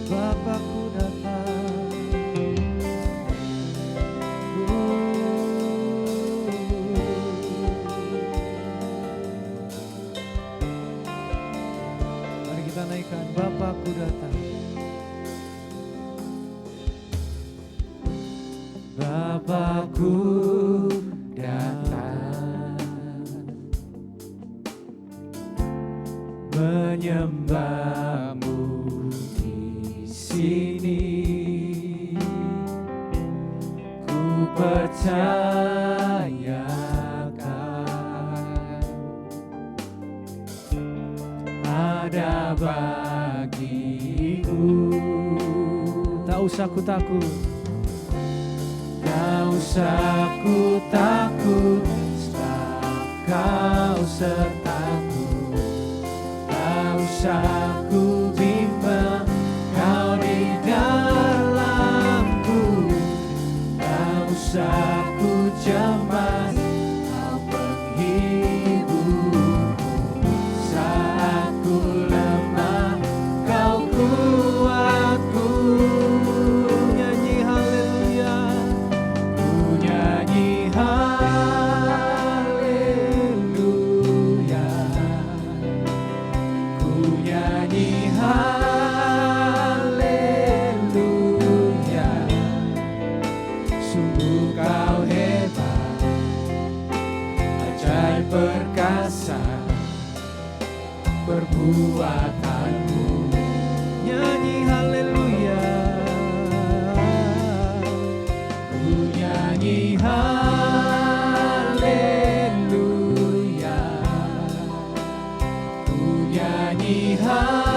Bapakku datang, mari kita naikkan Bapakku datang. Bapakku datang, menyembahmu sini, ku percayakan ada bagiku. Tak usah ku takut, tak usah ku takut, sebab kau sertaku. Tak usah ku bimbang, kau di dalamku. Tak usah ku cemas, kau penghiburku. Saat ku lemah, kau kuatku. Nyanyi haleluya, ku nyanyi haleluya, ku nyanyi haleluya. Sungguh kau hebat, ajaib perkasa perbuatanmu. Nyanyi haleluya, ku nyanyi haleluya, ku nyanyi haleluya.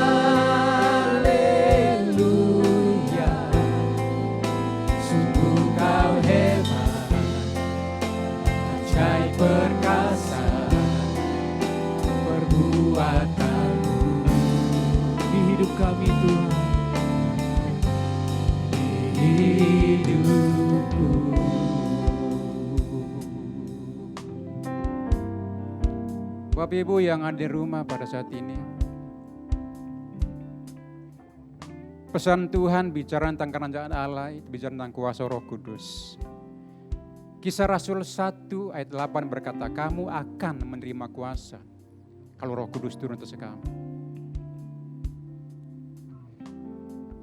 Bapak Ibu yang ada di rumah pada saat ini, pesan Tuhan bicara tentang kerajaan Allah, itu bicara tentang kuasa Roh Kudus. Kisah Rasul 1 ayat 8 berkata, kamu akan menerima kuasa kalau Roh Kudus turun atas kamu.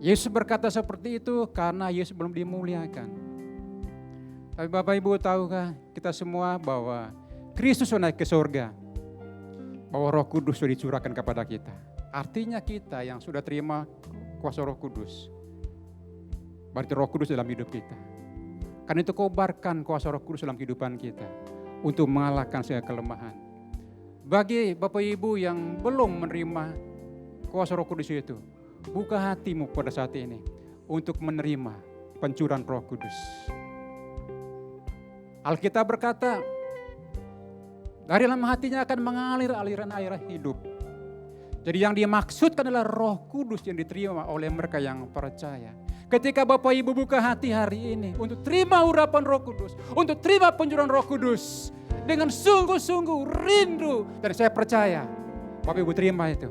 Yesus berkata seperti itu karena Yesus belum dimuliakan. Tapi Bapak Ibu tahukah kita semua bahwa Kristus sudah naik ke surga, bahwa Roh Kudus sudah dicurahkan kepada kita. Artinya kita yang sudah terima kuasa Roh Kudus, berarti Roh Kudus dalam hidup kita. Karena itu kobarkan kuasa Roh Kudus dalam kehidupan kita untuk mengalahkan segala kelemahan. Bagi Bapak Ibu yang belum menerima kuasa Roh Kudus itu, buka hatimu pada saat ini untuk menerima pencurahan Roh Kudus. Alkitab berkata, dari dalam hatinya akan mengalir aliran air hidup. Jadi yang dimaksudkan adalah Roh Kudus yang diterima oleh mereka yang percaya. Ketika Bapak Ibu buka hati hari ini untuk terima urapan Roh Kudus, untuk terima pencurahan Roh Kudus dengan sungguh-sungguh rindu, dan saya percaya Bapak Ibu terima itu.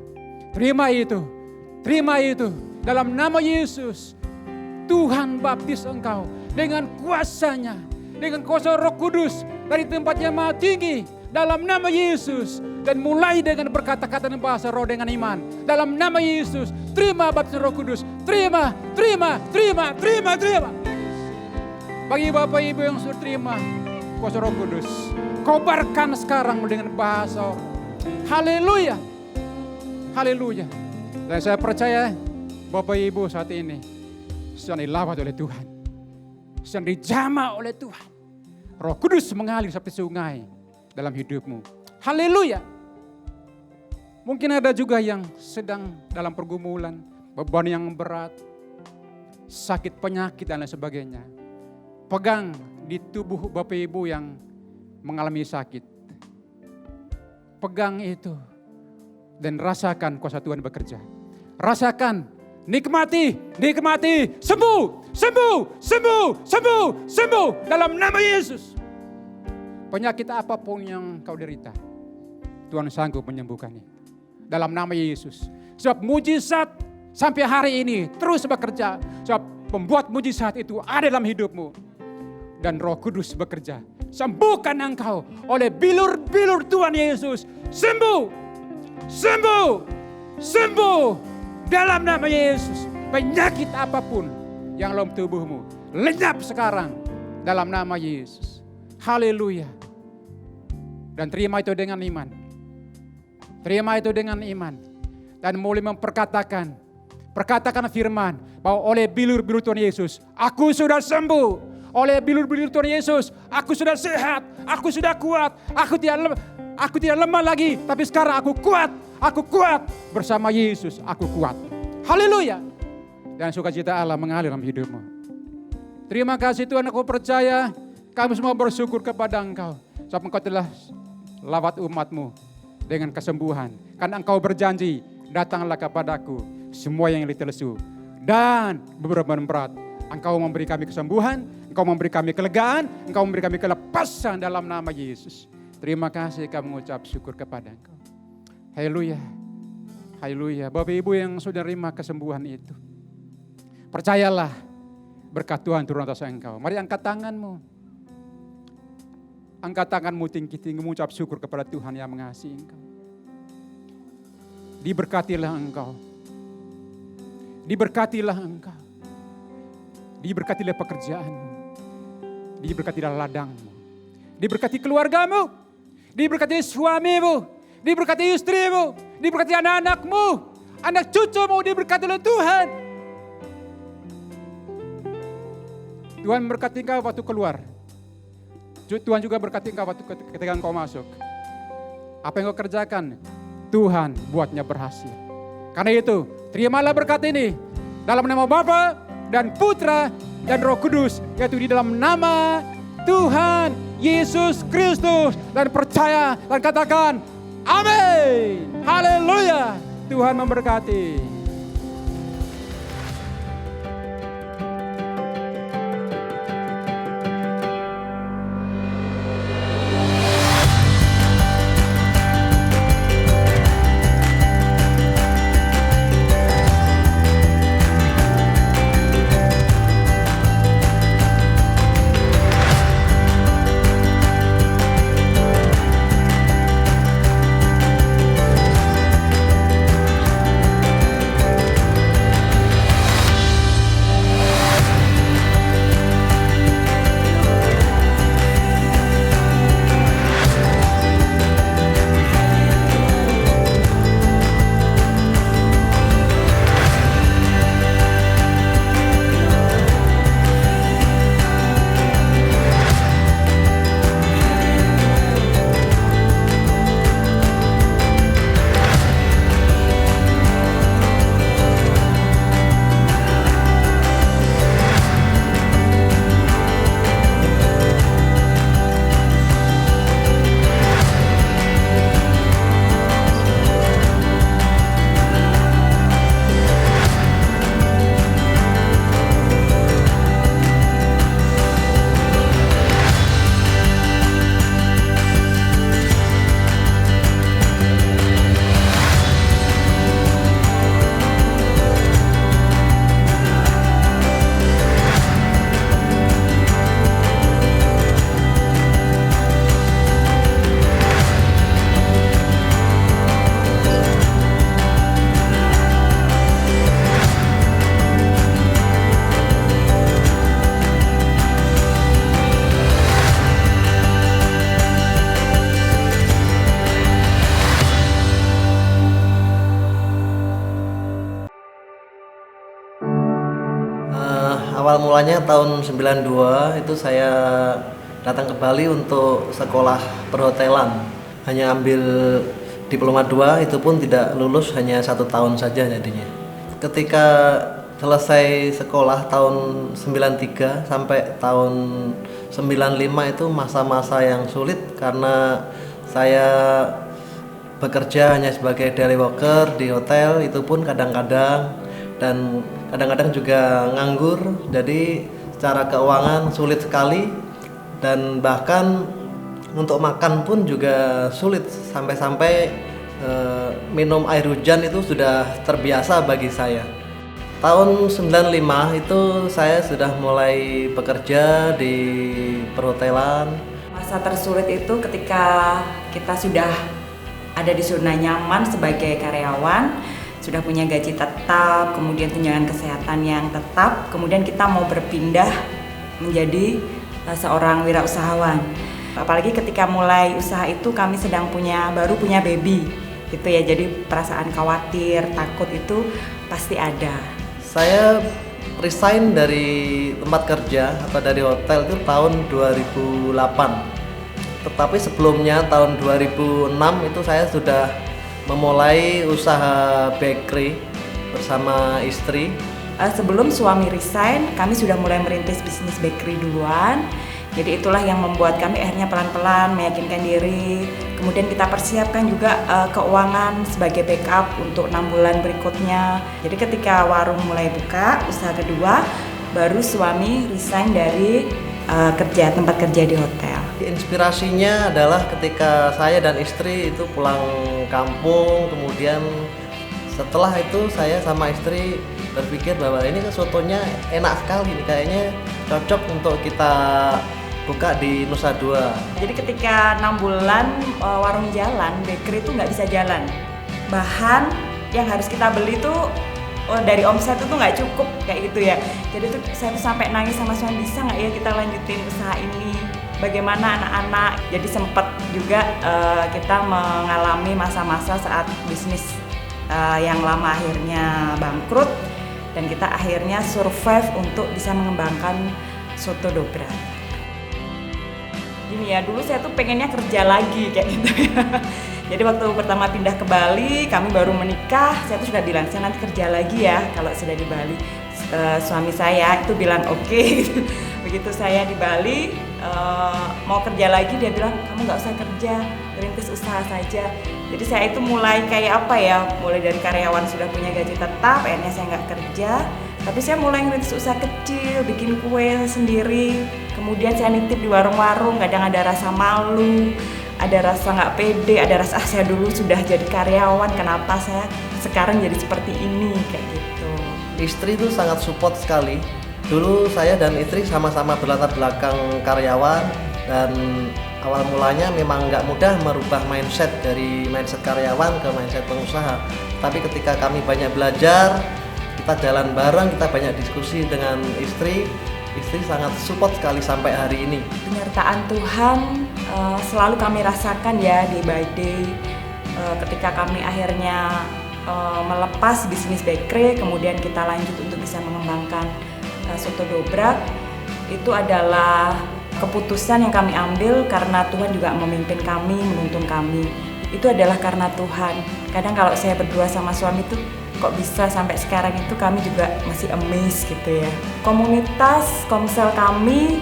Terima itu. Terima itu. Dalam nama Yesus, Tuhan baptis engkau dengan kuasanya, dengan kuasa Roh Kudus dari tempat yang maha tinggi. Dalam nama Yesus. Dan mulai dengan berkata-kata dan bahasa roh dengan iman. Dalam nama Yesus, terima baptisan Roh Kudus. Terima, terima, terima, terima, terima. Bagi Bapak Ibu yang sudah terima kuasa Roh Kudus, kobarkan sekarang dengan bahasa. Haleluya. Haleluya. Dan saya percaya Bapak Ibu saat ini sedang dilawat oleh Tuhan. Sedang dijamah oleh Tuhan. Roh Kudus mengalir seperti sungai dalam hidupmu. Haleluya. Mungkin ada juga yang sedang dalam pergumulan, beban yang berat, sakit penyakit dan lain sebagainya. Pegang di tubuh Bapak Ibu yang mengalami sakit. Pegang itu dan rasakan kuasa Tuhan bekerja. Rasakan, nikmati, nikmati, sembuh, sembuh, sembuh, sembuh, sembuh dalam nama Yesus. Penyakit apapun yang kau derita, Tuhan sanggup menyembuhkannya. Dalam nama Yesus. Sebab mujizat sampai hari ini terus bekerja. Sebab pembuat mujizat itu ada dalam hidupmu. Dan Roh Kudus bekerja. Sembuhkan engkau oleh bilur-bilur Tuhan Yesus. Sembuh. Sembuh. Sembuh. Dalam nama Yesus. Penyakit apapun yang dalam tubuhmu, lenyap sekarang dalam nama Yesus. Haleluya. Dan terima itu dengan iman. Terima itu dengan iman. Dan mulai memperkatakan. Perkatakan firman. Bahwa oleh bilur-bilur Tuhan Yesus, aku sudah sembuh. Oleh bilur-bilur Tuhan Yesus, aku sudah sehat. Aku sudah kuat. Aku tidak lemah lagi. Tapi sekarang aku kuat. Aku kuat. Bersama Yesus aku kuat. Haleluya. Dan sukacita Allah mengalir dalam hidupmu. Terima kasih Tuhan, aku percaya kami semua bersyukur kepada Engkau. Sebab Engkau telah lawat umatmu dengan kesembuhan. Karena Engkau berjanji, datanglah kepadaku semua yang letih lesu dan beban berat. Engkau memberi kami kesembuhan, Engkau memberi kami kelegaan, Engkau memberi kami kelepasan dalam nama Yesus. Terima kasih kami mengucap syukur kepada Engkau. Haleluya. Haleluya. Bapak Ibu yang sudah terima kesembuhan itu, percayalah berkat Tuhan turun atas engkau. Mari angkat tanganmu. Angkat tanganmu tinggi-tinggi mengucap syukur kepada Tuhan yang mengasihi engkau. Diberkatilah engkau. Diberkatilah engkau. Diberkatilah pekerjaanmu. Diberkatilah ladangmu. Diberkati keluargamu. Diberkati suamimu. Diberkati istrimu. Diberkati anak-anakmu. Anak cucumu diberkati oleh Tuhan. Tuhan memberkati engkau waktu keluar. Tuhan juga berkati engkau waktu ketika engkau masuk. Apa yang kau kerjakan, Tuhan buatnya berhasil. Karena itu, terimalah berkat ini dalam nama Bapa dan Putra dan Roh Kudus, yaitu di dalam nama Tuhan Yesus Kristus. Dan percaya dan katakan, amin. Haleluya. Tuhan memberkati. Awal mulanya tahun 92 itu saya datang ke Bali untuk sekolah perhotelan. Hanya ambil diploma 2, itu pun tidak lulus, hanya 1 tahun saja jadinya. Ketika selesai sekolah tahun 93 sampai tahun 95 itu masa-masa yang sulit karena saya bekerja hanya sebagai daily worker di hotel, itu pun kadang-kadang, dan kadang-kadang juga nganggur, jadi secara keuangan sulit sekali, dan bahkan untuk makan pun juga sulit, sampai-sampai minum air hujan itu sudah terbiasa bagi saya. Tahun 95 itu saya sudah mulai bekerja di perhotelan. Masa tersulit itu ketika kita sudah ada di zona nyaman sebagai karyawan, sudah punya gaji tetap, kemudian tunjangan kesehatan yang tetap, kemudian kita mau berpindah menjadi seorang wirausahawan. Apalagi ketika mulai usaha itu kami baru punya baby gitu ya, jadi perasaan khawatir, takut itu pasti ada. Saya resign dari tempat kerja atau dari hotel itu tahun 2008. Tetapi sebelumnya tahun 2006 itu saya sudah memulai usaha bakery bersama istri. Sebelum suami resign, kami sudah mulai merintis bisnis bakery duluan. Jadi itulah yang membuat kami akhirnya pelan-pelan meyakinkan diri. Kemudian kita persiapkan juga keuangan sebagai backup untuk 6 bulan berikutnya. Jadi ketika warung mulai buka, usaha kedua, baru suami resign dari tempat kerja di hotel. Inspirasinya adalah ketika saya dan istri itu pulang kampung, kemudian setelah itu saya sama istri berpikir bahwa ini kan sotonya enak sekali nih, kayaknya cocok untuk kita buka di Nusa Dua. Jadi ketika 6 bulan warung jalan, bakery itu nggak bisa jalan. Bahan yang harus kita beli tuh dari omset itu nggak cukup kayak gitu ya. Jadi tuh saya tuh sampai nangis sama suami, bisa nggak ya kita lanjutin usaha ini? Bagaimana anak-anak? Jadi sempat juga kita mengalami masa-masa saat bisnis yang lama akhirnya bangkrut, dan kita akhirnya survive untuk bisa mengembangkan soto dobrak. Gini ya, dulu saya tuh pengennya kerja lagi kayak gitu ya. Jadi waktu pertama pindah ke Bali, kami baru menikah, saya tuh sudah bilang, saya nanti kerja lagi ya kalau sudah di Bali. Suami saya itu bilang oke. Begitu saya di Bali, mau kerja lagi, dia bilang kamu nggak usah kerja, rintis usaha saja. Jadi saya itu mulai kayak apa ya, mulai dari karyawan sudah punya gaji tetap, akhirnya saya nggak kerja. Tapi saya mulai ngerintis usaha kecil, bikin kue sendiri. Kemudian saya nitip di warung-warung, kadang ada rasa malu, ada rasa nggak pede, ada rasa saya dulu sudah jadi karyawan, kenapa saya sekarang jadi seperti ini, kayak gitu. Istri itu sangat support sekali. Dulu saya dan istri sama-sama berlatar belakang karyawan, dan awal mulanya memang nggak mudah merubah mindset dari mindset karyawan ke mindset pengusaha. Tapi ketika kami banyak belajar, kita jalan bareng, kita banyak diskusi dengan istri sangat support sekali sampai hari ini. Penyertaan Tuhan selalu kami rasakan ya day by day. Ketika kami akhirnya melepas bisnis bakery, kemudian kita lanjut untuk bisa mengembangkan soto dobrak, itu adalah keputusan yang kami ambil karena Tuhan juga memimpin kami, menuntun kami. Itu adalah karena Tuhan. Kadang kalau saya berdua sama suami itu kok bisa sampai sekarang, itu kami juga masih amazed gitu ya. Komunitas Komsel kami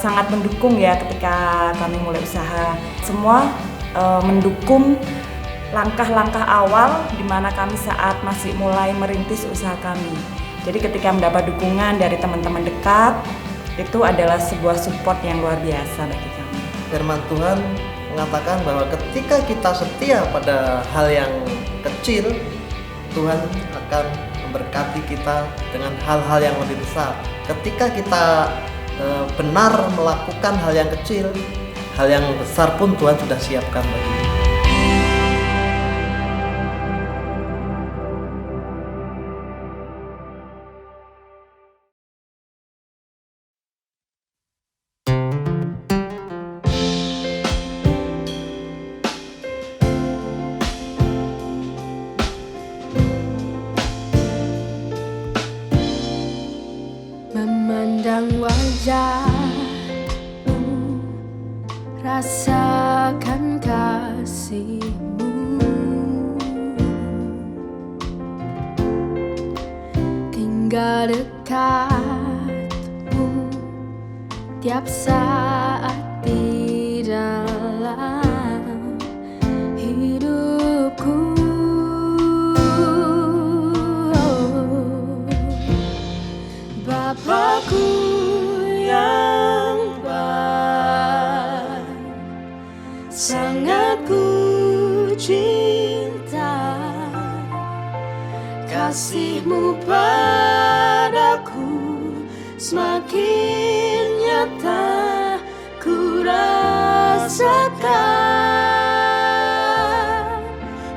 sangat mendukung ya ketika kami mulai usaha. Semua mendukung langkah-langkah awal di mana kami saat masih mulai merintis usaha kami. Jadi ketika mendapat dukungan dari teman-teman dekat, itu adalah sebuah support yang luar biasa bagi kami. Firman Tuhan mengatakan bahwa ketika kita setia pada hal yang kecil, Tuhan akan memberkati kita dengan hal-hal yang lebih besar. Ketika kita benar melakukan hal yang kecil, hal yang besar pun Tuhan sudah siapkan bagi kita. rasakan kasih-Mu, tinggal dekat-Mu tiap saat di dalam hidupku. Bapakku yang baik, sangat ku cinta, kasih-Mu padaku semakin nyata ku rasakan.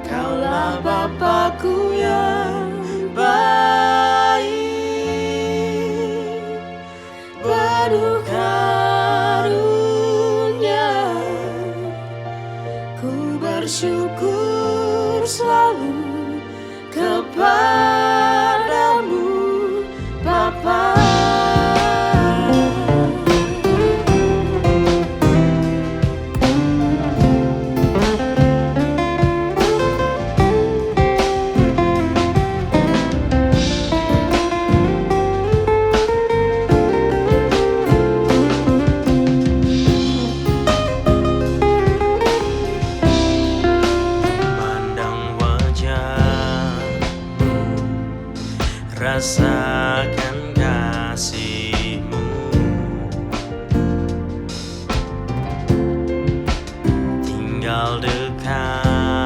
Kaulah Bapakku yang baik, penuh karunia, ku bersyukur selalu kepadamu Bapa. Rasakan kasih-Mu, tinggal dekat-Mu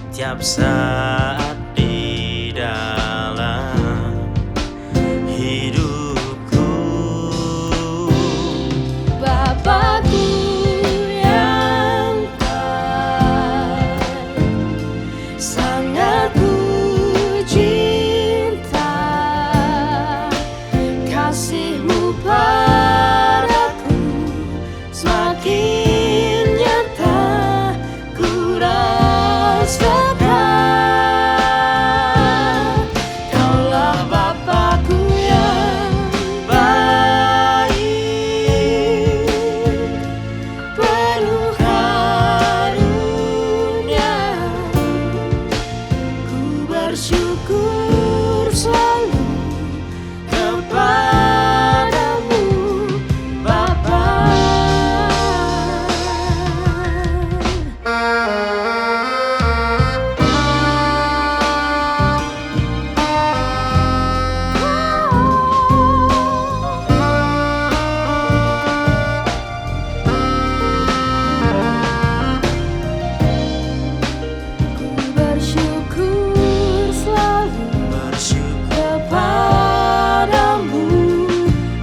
tiap saat di dalam hidupku. Bapakku yang baik, sangat ku cinta, kasih-Mu padaku semakin nyata ku rasakan. Kaulah Bapakku yang baik, penuh karunia, ku bersyukur selalu kepadamu Bapa. Ku bersyukur selalu kepadamu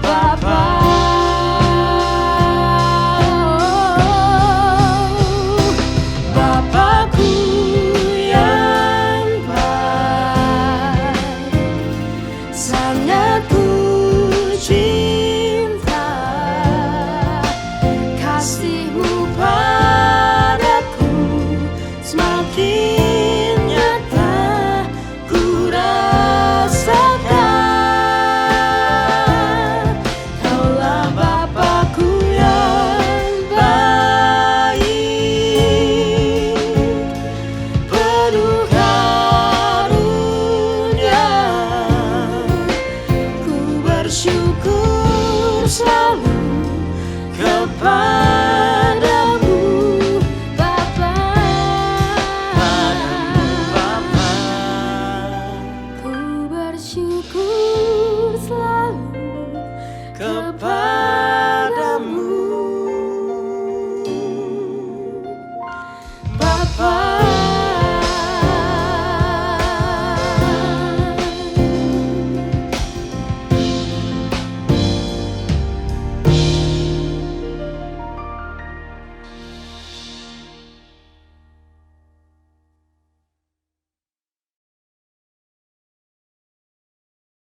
Bapa. Bapakku yang baik, sangat ku cinta, kasih-Mu padaku semakin nyata ku rasakan. Kaulah Bapakku yang baik, penuh karunia, ku bersyukur selalu